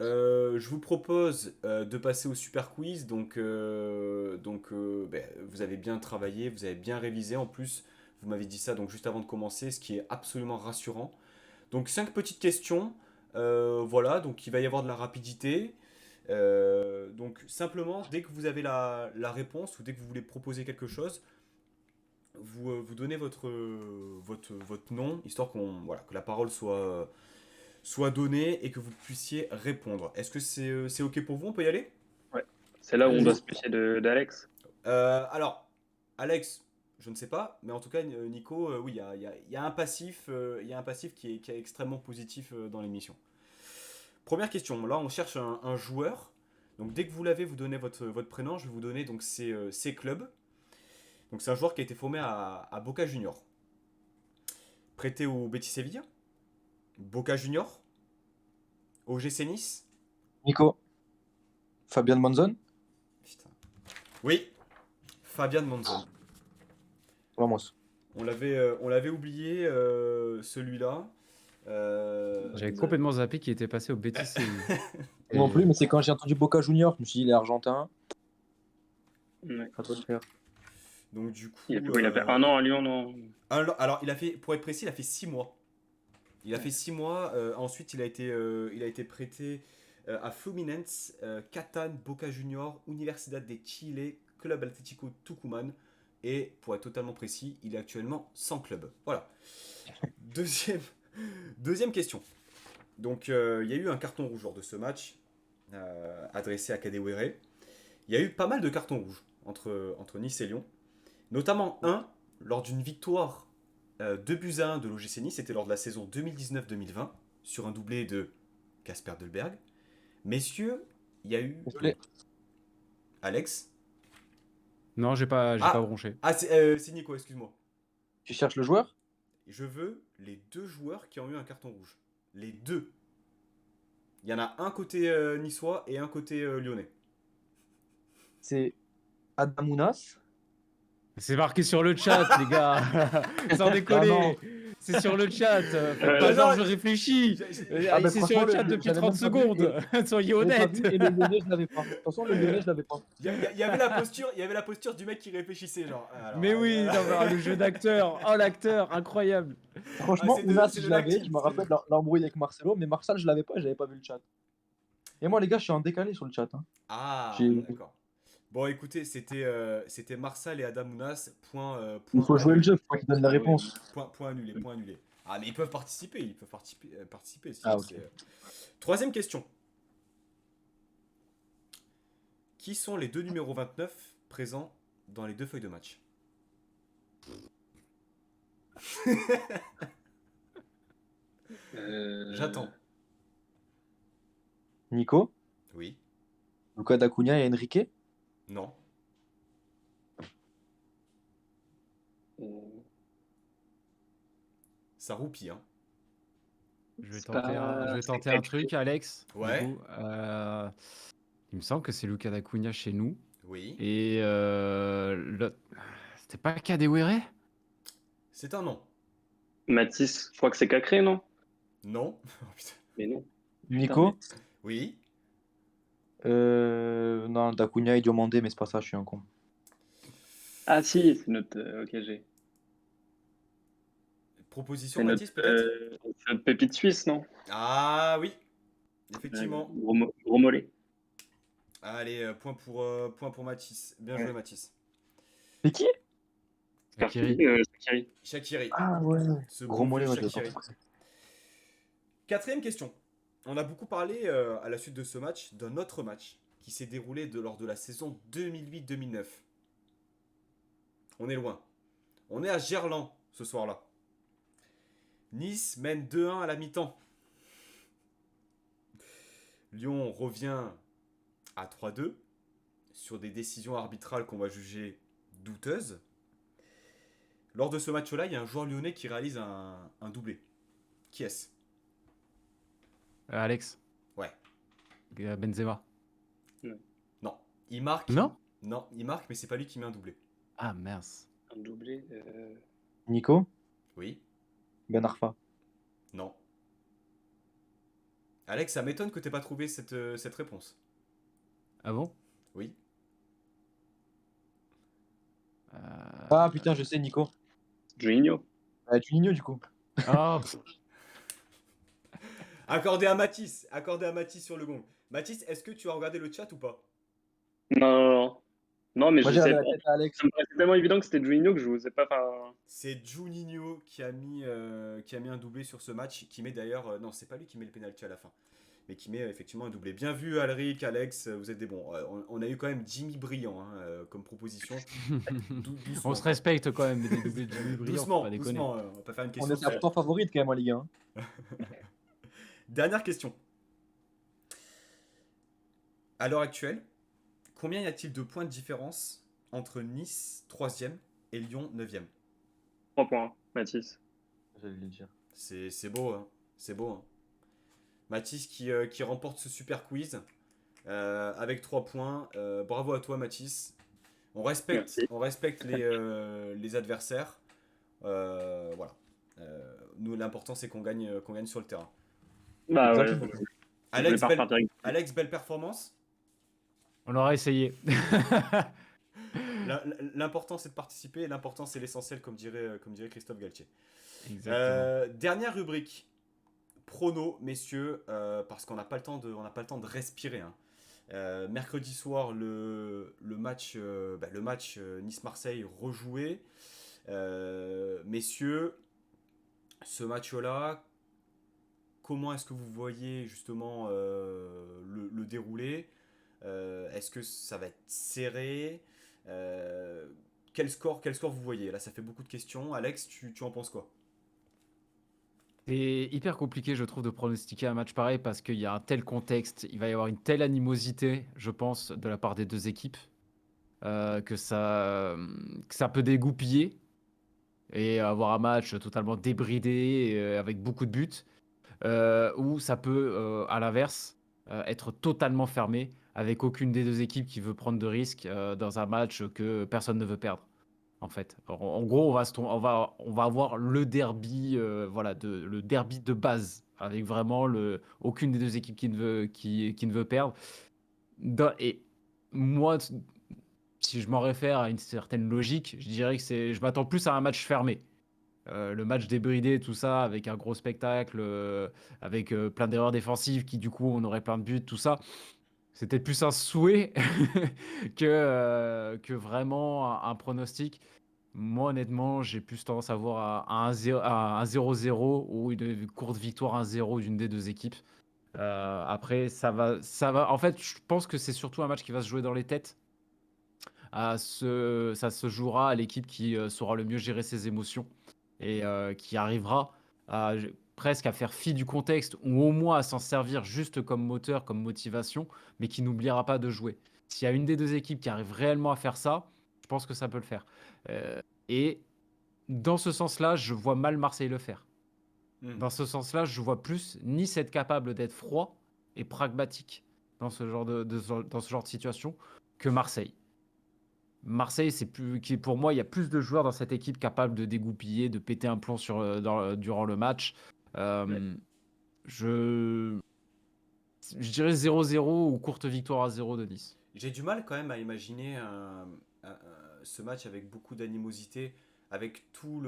je vous propose de passer au super quiz. Donc, ben, vous avez bien travaillé, vous avez bien révisé. En plus, vous m'avez dit ça donc juste avant de commencer, ce qui est absolument rassurant. Donc, 5 petites questions. Voilà, donc il va y avoir de la rapidité. Donc, simplement, dès que vous avez la réponse ou dès que vous voulez proposer quelque chose, vous donnez votre nom, histoire voilà, que la parole soit donnée et que vous puissiez répondre. Est-ce que c'est OK pour vous? On peut y aller? ouais. C'est là où on doit Allez-y. se méfier d'Alex. Alors, Alex, je ne sais pas, mais en tout cas, Nico, oui, il y a un passif, qui est extrêmement positif dans l'émission. Première question, là, on cherche un joueur. Donc, dès que vous l'avez, vous donnez votre prénom. Je vais vous donner donc ses clubs. Donc, c'est un joueur qui a été formé à Boca Junior. Prêté au Betis Sevilla, Boca Junior, OGC Nice. Nico, Fabian Monzon, Putain. Oui, Fabian Monzon. Vamos. On l'avait oublié, celui-là. J'avais Désolé. complètement zappé qu'il était passé au Betis Séville. Non plus, Et mais c'est quand j'ai entendu Boca Junior, je me suis dit, il est argentin, Ouais. à toi de faire. Donc du coup, Il a fait 1 an à Lyon, non? alors il a fait, pour être précis, il a fait 6 mois. Il a fait 6 mois. Ensuite, il a été prêté à Fluminense, Catane, Boca Junior, Universidad de Chile, Club Atlético Tucumán. Et pour être totalement précis, il est actuellement sans club. Voilà. Deuxième, deuxième question. Donc, il y a eu un carton rouge lors de ce match adressé à Kadewere. Il y a eu pas mal de cartons rouges entre Nice et Lyon. Notamment un lors d'une victoire 2-1 de l'OGC Nice. C'était lors de la saison 2019-2020 sur un doublé de Casper Dolberg. Messieurs, il y a eu Désolé. Alex. non, j'ai pas Ah, bronché. c'est Nico, excuse-moi. Tu cherches le joueur? Je veux les 2 joueurs qui ont eu un carton rouge. Les 2. Il y en a un côté niçois et un côté lyonnais. C'est Adamounas. C'est marqué sur le chat, les gars. Sans Ah non. déconner. C'est sur le chat. Faites pas Non, genre, non, je réfléchis. Ah ben C'est sur franchement, le chat depuis j'avais 30 même pas vu, secondes. Soyez j'avais pas honnêtes. vu, et le Lyonnais, je l'avais pas. De toute façon, le Lyonnais, je l'avais pas. Il y avait la posture du mec qui réfléchissait, genre. Alors, Mais oui, non, mais, le jeu d'acteur. Oh, l'acteur, incroyable. Franchement, c'est Ounas, le je l'avais. l'acting, Je me rappelle l'embrouille avec Marcelo, mais Marsal, je l'avais pas, j'avais pas vu le chat. Et moi, les gars, je suis en décalé sur le chat. Hein. Ah, J'ai- d'accord. Bon, écoutez, c'était Marsal et Adamounas. Il Point faut jouer le annulé. jeu, faut pas qu'il donne la réponse. Point annulé, point annulé. Ah, mais ils peuvent participer. Ils peuvent participer. Ah, ok. Troisième question. Qui sont les deux numéros 29 présents dans les deux feuilles de match? J'attends. Nico, Oui. Lucas Dacunia et Enrique. Non. Ça roupille, hein. Je vais C'est tenter pas- je vais c'est tenter pas un truc, Alex. Du Ouais. coup, il me semble que c'est Lucas Dacunia chez nous. Oui. Et c'était pas Kadewere? C'est un non. Mathis, je crois que c'est Cacré, non? Non. Oh, putain. Mais non. Nico, Oui. non, Dacunia et Diomandé, mais c'est pas ça, je suis un con. Ah si, c'est notre. Ok, j'ai. Proposition, C'est Mathis, peut-être? c'est notre pépite suisse, non? Ah oui. Ouais, Effectivement. gros mollet. Allez, point pour Mathis. Bien joué, Ouais. Mathis. C'est qui? Shaqiri. Shaqiri. Shaqiri. Ah ouais. Ce Gros bon mollet, vieux ouais, j'avais Shaqiri. pas compris. Quatrième question. On a beaucoup parlé à la suite de ce match d'un autre match qui s'est déroulé lors de la saison 2008-2009. On est loin. On est à Gerland ce soir-là. Nice mène 2-1 à la mi-temps. Lyon revient à 3-2 sur des décisions arbitrales qu'on va juger douteuses. Lors de ce match-là, il y a un joueur lyonnais qui réalise un doublé. Qui est-ce? Alex. Ouais. Benzema. Non. Il marque. Non? Non, il marque, mais c'est pas lui qui met un doublé. Ah, mince. Un doublé. Nico, Oui. Ben Arfa. Non. Alex, ça m'étonne que t'aies pas trouvé cette réponse. Ah bon? Oui. Euh, Ah putain, je sais, Nico. Juninho. Juninho, du coup. Oh, pff, Accordé à Mathis. Accordé à Mathis sur le gong. Mathis, est-ce que tu as regardé le chat ou pas? Non, non, non. Non, mais Moi, je j'ai sais la pas. tête à Alex. Ça me paraissait tellement évident que c'était Juninho que je n'osais pas faire. C'est Juninho qui a mis un doublé sur ce match, qui met d'ailleurs... non, c'est pas lui qui met le pénalty à la fin, mais qui met effectivement un doublé. Bien vu, Alric, Alex, vous êtes des bons. On a eu quand même Jimmy Brillant hein, comme proposition. Doucement. on se respecte quand même, des doublés de Jimmy Brillant, faut Doucement, pas déconner. doucement. On va pas faire une On question. est sa pourtant favorite quand même en Ligue 1. Dernière question. À l'heure actuelle, combien y a-t-il de points de différence entre Nice 3e et Lyon 9e? 3 points, Mathis. J'allais le dire. C'est beau, hein. C'est beau. Hein. Mathis qui remporte ce super quiz avec 3 points. Bravo à toi, Mathis. Merci. On respecte les adversaires. Voilà. Nous, l'important, c'est qu'on gagne sur le terrain. Bah ouais. Exactement. Je voulais pas repartir avec- Alex, belle performance. On aura essayé. L'important, c'est de participer. Et l'important, c'est l'essentiel, comme dirait Christophe Galtier. Exactement. Dernière rubrique. Prono, messieurs, parce qu'on n'a pas le temps de respirer. Hein. Mercredi soir, le match Nice-Marseille rejoué. Messieurs, ce match-là, comment est-ce que vous voyez justement le dérouler? Est-ce que ça va être serré? Quel score vous voyez? Là, ça fait beaucoup de questions. Alex, tu en penses quoi? C'est hyper compliqué, je trouve, de pronostiquer un match pareil parce qu'il y a un tel contexte, il va y avoir une telle animosité, je pense, de la part des deux équipes, que ça peut dégoupiller et avoir un match totalement débridé, avec beaucoup de buts, ou ça peut, à l'inverse, être totalement fermé, avec aucune des deux équipes qui veut prendre de risques dans un match que personne ne veut perdre. En fait, en gros, on va avoir le derby, voilà, le derby de base, avec vraiment aucune des deux équipes qui ne veut perdre. Et moi, si je m'en réfère à une certaine logique, je dirais que je m'attends plus à un match fermé. Le match débridé, tout ça, avec un gros spectacle, avec plein d'erreurs défensives qui, du coup, on aurait plein de buts, tout ça. C'était plus un souhait que vraiment un pronostic. Moi, honnêtement, j'ai plus tendance à voir à un 0-0 ou une courte victoire 1-0 d'une des deux équipes. Après, ça va. En fait, je pense que c'est surtout un match qui va se jouer dans les têtes. Ça se jouera à l'équipe qui saura le mieux gérer ses émotions et qui arrivera presque à faire fi du contexte ou au moins à s'en servir juste comme moteur, comme motivation, mais qui n'oubliera pas de jouer. S'il y a une des deux équipes qui arrive réellement à faire ça, je pense que ça peut le faire. Euh, et dans ce sens-là, je vois mal Marseille le faire. Hmm. Dans ce sens-là, je vois plus Nice être capable d'être froid et pragmatique dans ce genre dans ce genre de situation que Marseille. Marseille, pour moi, il y a plus de joueurs dans cette équipe capables de dégoupiller, de péter un plomb durant le match. Ouais. Euh, je, je dirais 0-0 ou courte victoire à 0 de Nice. J'ai du mal quand même à imaginer ce match avec beaucoup d'animosité, avec toute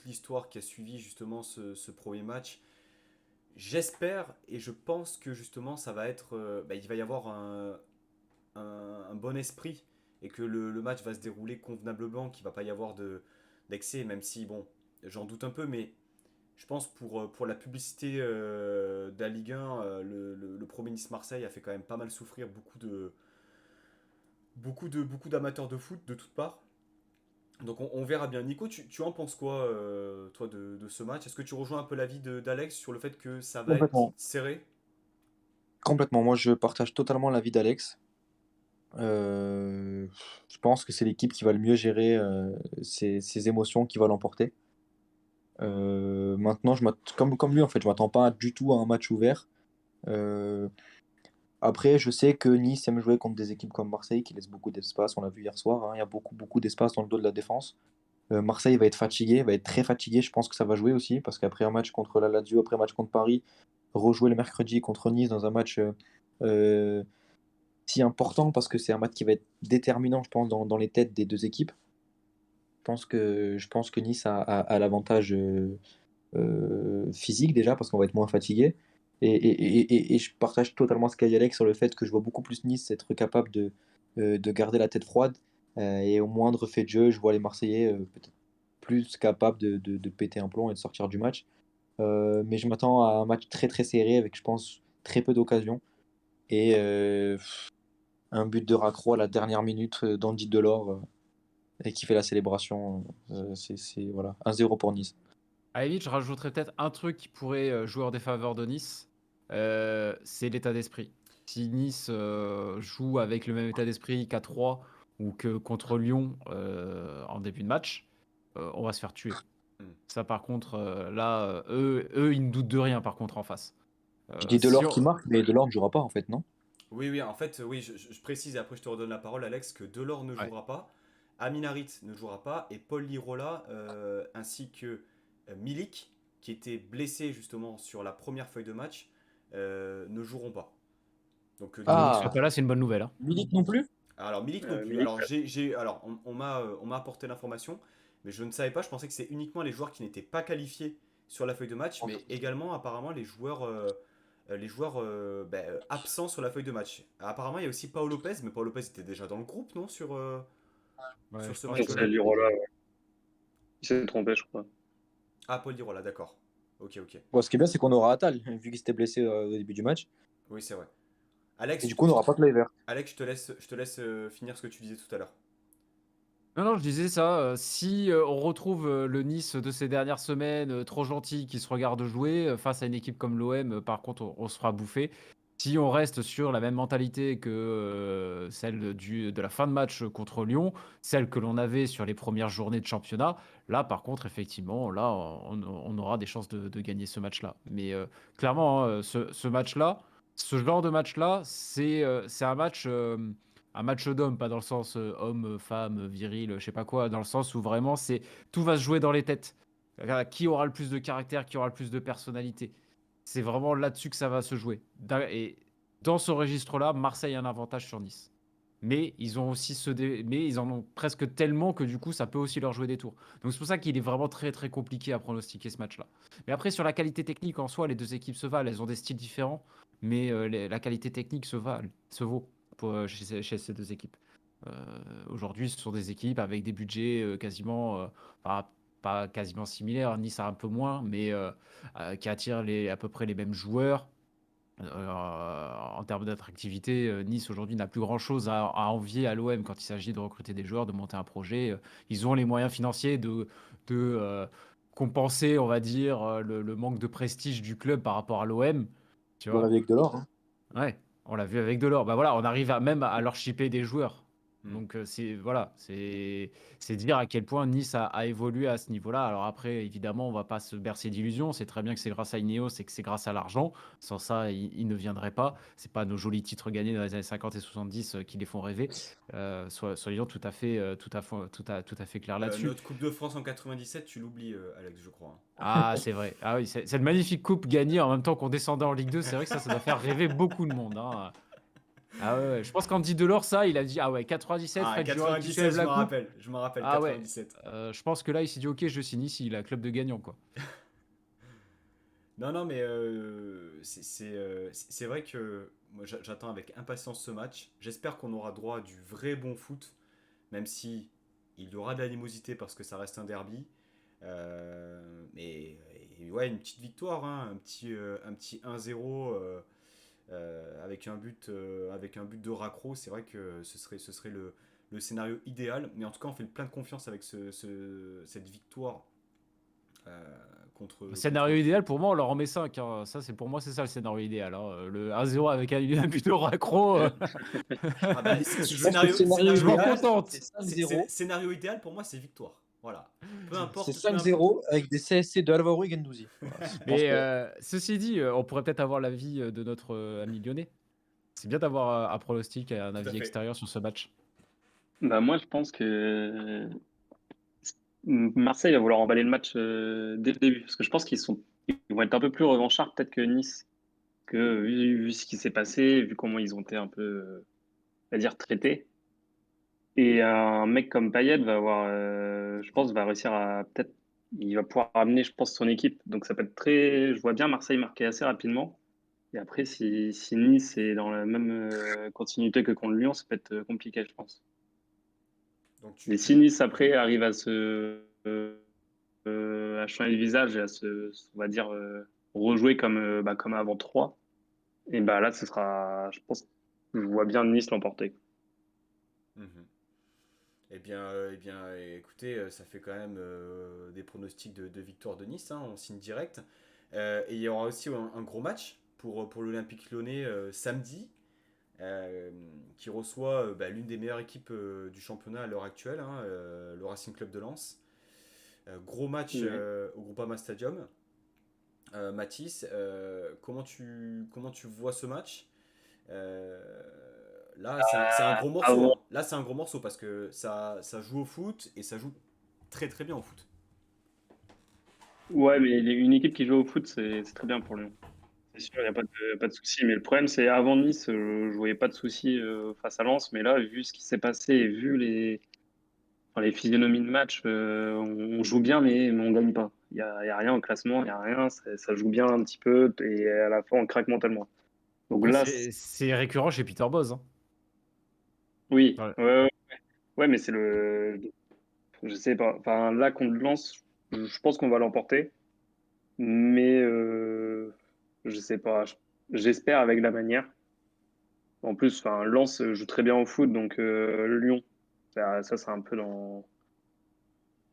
l'histoire qui a suivi justement ce premier match. J'espère et je pense que justement ça va être, il va y avoir un bon esprit et que le match va se dérouler convenablement, qu'il va pas y avoir d'excès, même si bon, j'en doute un peu, mais je pense pour la publicité de la Ligue 1, le premier Nice-Marseille a fait quand même pas mal souffrir beaucoup d'amateurs de foot de toutes parts. Donc on verra bien. Nico, tu en penses quoi, toi, de ce match? Est-ce que tu rejoins un peu l'avis d'Alex sur le fait que ça va être Complètement. serré? Complètement. Moi, je partage totalement l'avis d'Alex. Euh, je pense que c'est l'équipe qui va le mieux gérer ses émotions, qui va l'emporter. Maintenant, comme lui, en fait, je m'attends pas du tout à un match ouvert. Euh, Après, je sais que Nice aime jouer contre des équipes comme Marseille qui laissent beaucoup d'espace. On l'a vu hier soir, hein, il y a beaucoup d'espace dans le dos de la défense. Marseille va être fatigué, va être très fatigué. Je pense que ça va jouer aussi parce qu'après un match contre la Lazio, après un match contre Paris, rejouer le mercredi contre Nice dans un match euh, si important parce que c'est un match qui va être déterminant, je pense, dans les têtes des deux équipes. Je pense que Nice a l'avantage physique déjà parce qu'on va être moins fatigué. Et je partage totalement ce qu'a dit Alex sur le fait que je vois beaucoup plus Nice être capable de garder la tête froide et au moindre fait de jeu, je vois les Marseillais peut-être plus capables de péter un plomb et de sortir du match. Mais je m'attends à un match très très serré avec, je pense, très peu d'occasions et un but de raccro à la dernière minute d'Andy Delors et qui fait la célébration. Voilà, 1-0 pour Nice. À la limite, je rajouterais peut-être un truc qui pourrait jouer en défaveur de Nice, c'est l'état d'esprit. Si Nice joue avec le même état d'esprit qu'à 3 ou que contre Lyon en début de match, on va se faire tuer. Hmm. Ça, par contre, là, eux, ils ne doutent de rien, par contre, en face. Je dis Si Delors on- qui marque, mais Delors ne jouera pas en fait, non? Oui, oui, en fait, oui, je précise et après je te redonne la parole, Alex, que Delors ne Ouais. jouera pas, Amin Harit ne jouera pas et Paul Lirola ainsi que Milik, qui était blessé justement sur la première feuille de match, ne joueront pas. Donc Que du Milik coup, soit Ah, pas là, c'est une bonne nouvelle, hein. Milik non plus? alors Milik non plus. Milik, Alors alors on m'a apporté l'information, mais je ne savais pas. Je pensais que c'est uniquement les joueurs qui n'étaient pas qualifiés sur la feuille de match, mais également apparemment les joueurs absents sur la feuille de match. Apparemment il y a aussi Paolo Lopez, mais Paolo Lopez était déjà dans le groupe, non, Ouais, sur je ce pense donc qu'il c'est match-là. était déjà. Lirola, il s'est trompé, je crois. Ah, Paul Lirola, d'accord. Ok, ok. Bon, ce qui est bien, c'est qu'on aura Attal, vu qu'il s'était blessé au début du match. Oui, c'est vrai. Et Alex, du coup, on n'aura pas Kluivert. je te laisse finir ce que tu disais tout à l'heure. Non, non, je disais ça. Si on retrouve le Nice de ces dernières semaines, trop gentil, qui se regarde jouer, face à une équipe comme l'OM, par contre, on se fera bouffer. Si on reste sur la même mentalité que celle de la fin de match contre Lyon, celle que l'on avait sur les premières journées de championnat, là, par contre, effectivement, là, on aura des chances de gagner ce match-là. Mais clairement, hein, ce match-là, ce genre de match-là, c'est un match d'homme, pas dans le sens homme, femme, viril, je sais pas quoi, dans le sens où vraiment c'est tout va se jouer dans les têtes. Qui aura le plus de caractère, qui aura le plus de personnalité. C'est vraiment là-dessus que ça va se jouer. Et dans ce registre-là, Marseille a un avantage sur Nice. Mais ils ont aussi mais ils en ont presque tellement que du coup ça peut aussi leur jouer des tours. Donc c'est pour ça qu'il est vraiment très très compliqué à pronostiquer ce match-là. Mais après sur la qualité technique en soi, les deux équipes se valent, elles ont des styles différents, mais la qualité technique se vaut chez ces deux équipes. Euh, Aujourd'hui, ce sont des équipes avec des budgets quasiment, pas quasiment similaires. Nice a un peu moins, mais qui attirent à peu près les mêmes joueurs. En termes d'attractivité, Nice aujourd'hui n'a plus grand-chose à envier à l'OM quand il s'agit de recruter des joueurs, de monter un projet. Ils ont les moyens financiers de compenser, on va dire, le manque de prestige du club par rapport à l'OM. Tu On l'a vois? vu avec Delors, hein. Ouais, on l'a vu avec Delors. Bah voilà, on arrive même à leur shipper des joueurs. Mm. Donc c'est voilà, c'est dire à quel point Nice a évolué à ce niveau-là. Alors après, évidemment, on va pas se bercer d'illusions. C'est très bien que c'est grâce à Ineos et que c'est grâce à l'argent. Sans ça, il ne viendrait pas. C'est pas nos jolis titres gagnés dans les années 50 et 70 qui les font rêver. Soyons tout à fait clairs là-dessus. Notre Coupe de France en 97, tu l'oublies, Alex, je crois. Ah, c'est vrai. Ah oui, cette magnifique coupe gagnée en même temps qu'on descendait en Ligue 2, c'est vrai que ça doit faire rêver beaucoup de monde, hein. Ah ouais, ouais. Je pense qu'en dit Delors, ça, il a dit, ah ouais, 97, Ah, Fred Jurel qui soulève 97, la coupe. je m'en rappelle, Ah ouais, 97. je pense que là, il s'est dit, ok, je signe ici, il a club de gagnants, quoi. Non, non, mais c'est vrai que moi j'attends avec impatience ce match. J'espère qu'on aura droit à du vrai bon foot, même si il y aura de l'animosité parce que ça reste un derby. Mais et ouais, une petite victoire, hein, un petit 1-0 avec un but de Raccro, c'est vrai que ce serait le scénario idéal. Mais en tout cas, on fait plein de confiance avec cette victoire euh, Scénario contre. idéal, pour moi, on leur en met 5, hein. Ça, pour moi, c'est ça le scénario idéal, hein. Le 1-0 avec un but de raccro. Ah bah, Je pense que le scénario Je m'en idéal, contente. c'est 5-0. scénario idéal pour moi, c'est victoire. Voilà. C'est 5-0 avec des CSC de Alvaro et Guendouzi. Voilà, je pense Mais que ceci dit, on pourrait peut-être avoir l'avis de notre ami lyonnais. C'est bien d'avoir un pronostic et un Tout à avis fait. extérieur sur ce match. Bah, moi, je pense que Marseille va vouloir emballer le match dès le début. Parce que je pense ils vont être un peu plus revanchards peut-être que Nice. Que vu ce qui s'est passé, vu comment ils ont été un peu, on va dire, traités. Et un mec comme Payet va avoir, je pense, va réussir à peut-être, il va pouvoir amener, je pense, son équipe. Donc ça peut être très, je vois bien Marseille marquer assez rapidement. Et après, si Nice est dans la même continuité que contre Lyon, ça peut être compliqué, je pense. Donc Mais si Nice après arrive à changer le visage et on va dire, rejouer comme avant 3, et bah là, ce sera, je pense, je vois bien Nice l'emporter. Mhm. Eh bien, écoutez, ça fait quand même des pronostics de victoire de Nice, hein, on signe direct. Et il y aura aussi un gros match pour l'Olympique Lyonnais samedi, euh, qui reçoit bah, l'une des meilleures équipes du championnat à l'heure actuelle, hein, le Racing Club de Lens. Gros match Ouais. au Groupama Stadium. Mathis, comment tu vois ce match? Euh, Là, c'est un gros morceau, Avant, hein. Là, c'est un gros morceau parce que ça joue au foot et ça joue très très bien au foot. ouais, mais une équipe qui joue au foot, c'est très bien pour Lyon. C'est sûr, il n'y a pas de souci. Mais le problème, c'est avant Nice, je voyais pas de souci face à Lens. Mais là, vu ce qui s'est passé et vu enfin, les physionomies de match, on joue bien, mais on gagne pas. Il y a rien au classement, il y a rien. Ça joue bien un petit peu et à la fin, on craque mentalement. Donc Après, là, c'est récurrent chez Peter Bosz, hein. oui, Ouais. ouais, mais je sais pas. Enfin, là, contre Lens, je pense qu'on va l'emporter. Mais je sais pas. J'espère avec la manière. En plus, enfin, Lens joue très bien au foot, donc Lyon, ça c'est un peu dans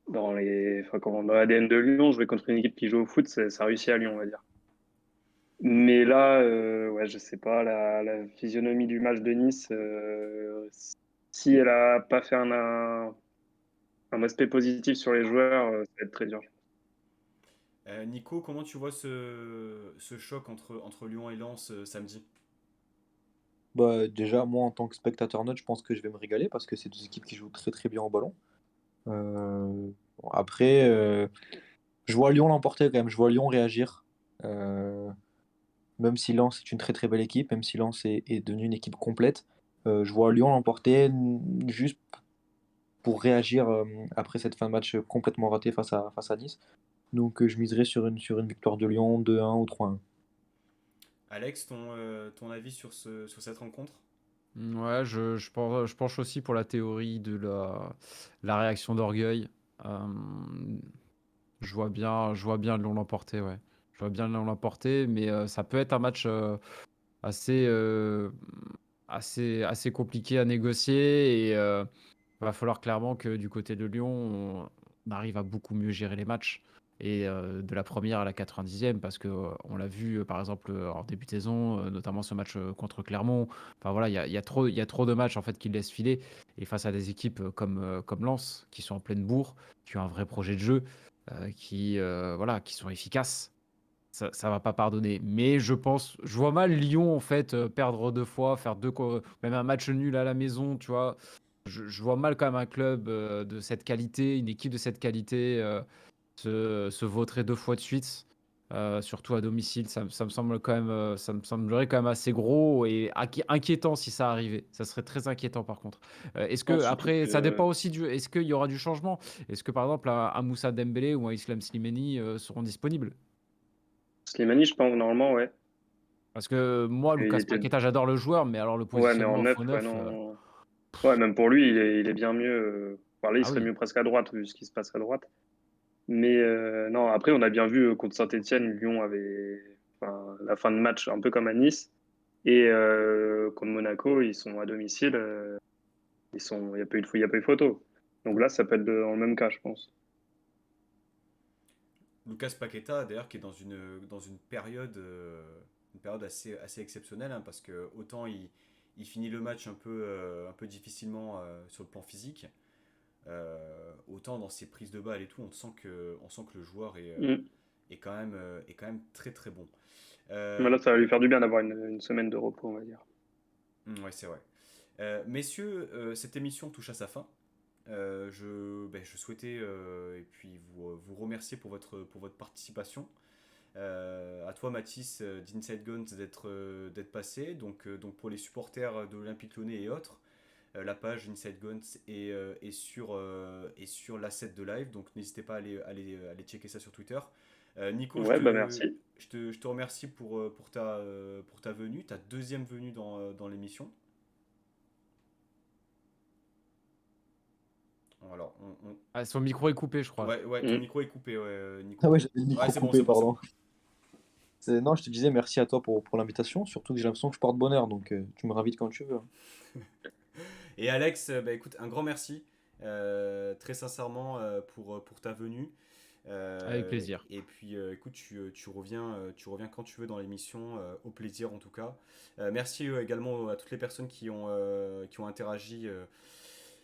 l'ADN de Lyon. Jouer contre une équipe qui joue au foot, ça réussit à Lyon, on va dire. Mais là, ouais, je sais pas, la physionomie du match de Nice, si elle a pas fait un aspect positif sur les joueurs, ça va être très dur. Nico, comment tu vois ce choc entre Lyon et Lens samedi? bah, déjà, moi en tant que spectateur neutre, je pense que je vais me régaler parce que c'est deux équipes qui jouent très très bien au ballon. Bon, après, je vois Lyon l'emporter quand même, je vois Lyon réagir. Euh, Même si Lens est une très très belle équipe, même si Lens est devenue une équipe complète, je vois Lyon l'emporter juste pour réagir après cette fin de match complètement ratée face à Nice. Donc je miserais sur une victoire de Lyon 2-1 ou 3-1. Alex, ton avis sur cette rencontre? Ouais, je penche aussi pour la théorie de la réaction d'orgueil. Euh, je vois bien Lyon l'emporter, ouais. Je vois bien Lyon l'emporter, mais ça peut être un match assez, assez compliqué à négocier. Et va falloir clairement que du côté de Lyon, on arrive à beaucoup mieux gérer les matchs. Et de la première à la 90e, parce que on l'a vu par exemple en début de saison, notamment ce match contre Clermont. Enfin voilà, il y a trop de matchs en fait qui le laissent filer. Et face à des équipes comme Lens, qui sont en pleine bourre, qui ont un vrai projet de jeu, voilà, qui sont efficaces, ça va pas pardonner. Mais je vois mal Lyon en fait perdre deux fois, même un match nul à la maison, tu vois. Je vois mal quand même un club de cette qualité, une équipe de cette qualité se vautrer deux fois de suite, surtout à domicile. Ça me semble quand même, ça me semblerait quand même assez gros et inquiétant si ça arrivait. Ça serait très inquiétant par contre. Est-ce Non, que surtout après, ça que dépend aussi est-ce qu'il y aura du changement? Est-ce que par exemple un Moussa Dembélé ou un Islam Slimani seront disponibles? Slimani, je pense, normalement, ouais. Parce que moi, Il Lucas était. Paqueta, j'adore le joueur, mais alors le Ouais, mais en positionnement neuf, faux ouais, neuf, non. Ouais, même pour lui, il est bien mieux. Enfin, là, il ah serait oui. mieux presque à droite, vu ce qui se passe à droite. Mais non, après, on a bien vu contre Saint-Etienne, Lyon avait enfin, la fin de match un peu comme à Nice. Et contre Monaco, ils sont à domicile. Il n'y a pas eu il y a pas eu photo. Donc là, ça peut être dans le même cas, je pense. Lucas Paqueta, d'ailleurs, qui est dans une période assez exceptionnelle, hein, parce que autant il finit le match un peu difficilement sur le plan physique, autant dans ses prises de balles et tout, on sent que le joueur Mm. est quand même très très bon. Mais là, ça va lui faire du bien d'avoir une semaine de repos, on va dire. Ouais, c'est vrai. Messieurs, cette émission touche à sa fin. Je souhaitais et puis vous remercier pour votre participation. À toi Mathis d'Inside Guns d'être passé. Donc pour les supporters de l'Olympique Lyonnais et autres, la page Inside Guns est sur l'asset de live. Donc n'hésitez pas à aller checker ça sur Twitter. Nico, Ouais, bah merci. je te remercie pour ta venue, ta deuxième venue dans l'émission. Alors, Ah, son micro est coupé, je crois. ouais, ton Mm. micro est coupé, Ah Nico. ouais, j'avais le Ouais, micro c'est bon, coupé, c'est bon, c'est bon. pardon. Non, je te disais merci à toi pour l'invitation, surtout que j'ai l'impression que je porte bonheur, donc tu me ravites quand tu veux. Et Alex, bah, écoute, un grand merci, très sincèrement, pour ta venue. Avec plaisir. Et puis, écoute, tu reviens quand tu veux dans l'émission, au plaisir en tout cas. Merci également à toutes les personnes qui ont interagi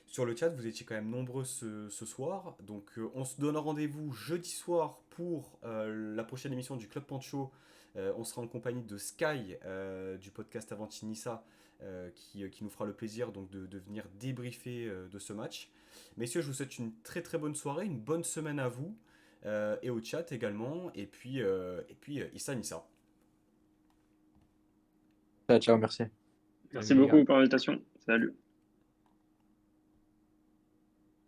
sur le chat. Vous étiez quand même nombreux ce soir. Donc, on se donne rendez-vous jeudi soir pour la prochaine émission du Club Pancho. On sera en compagnie de Sky du podcast Avanti-Nissa qui nous fera le plaisir donc de venir débriefer de ce match. Messieurs, je vous souhaite une très très bonne soirée, une bonne semaine à vous et au chat également. Et puis Issa Nissa. Ciao, ciao, merci. Merci Salut les gars. beaucoup pour l'invitation. Salut.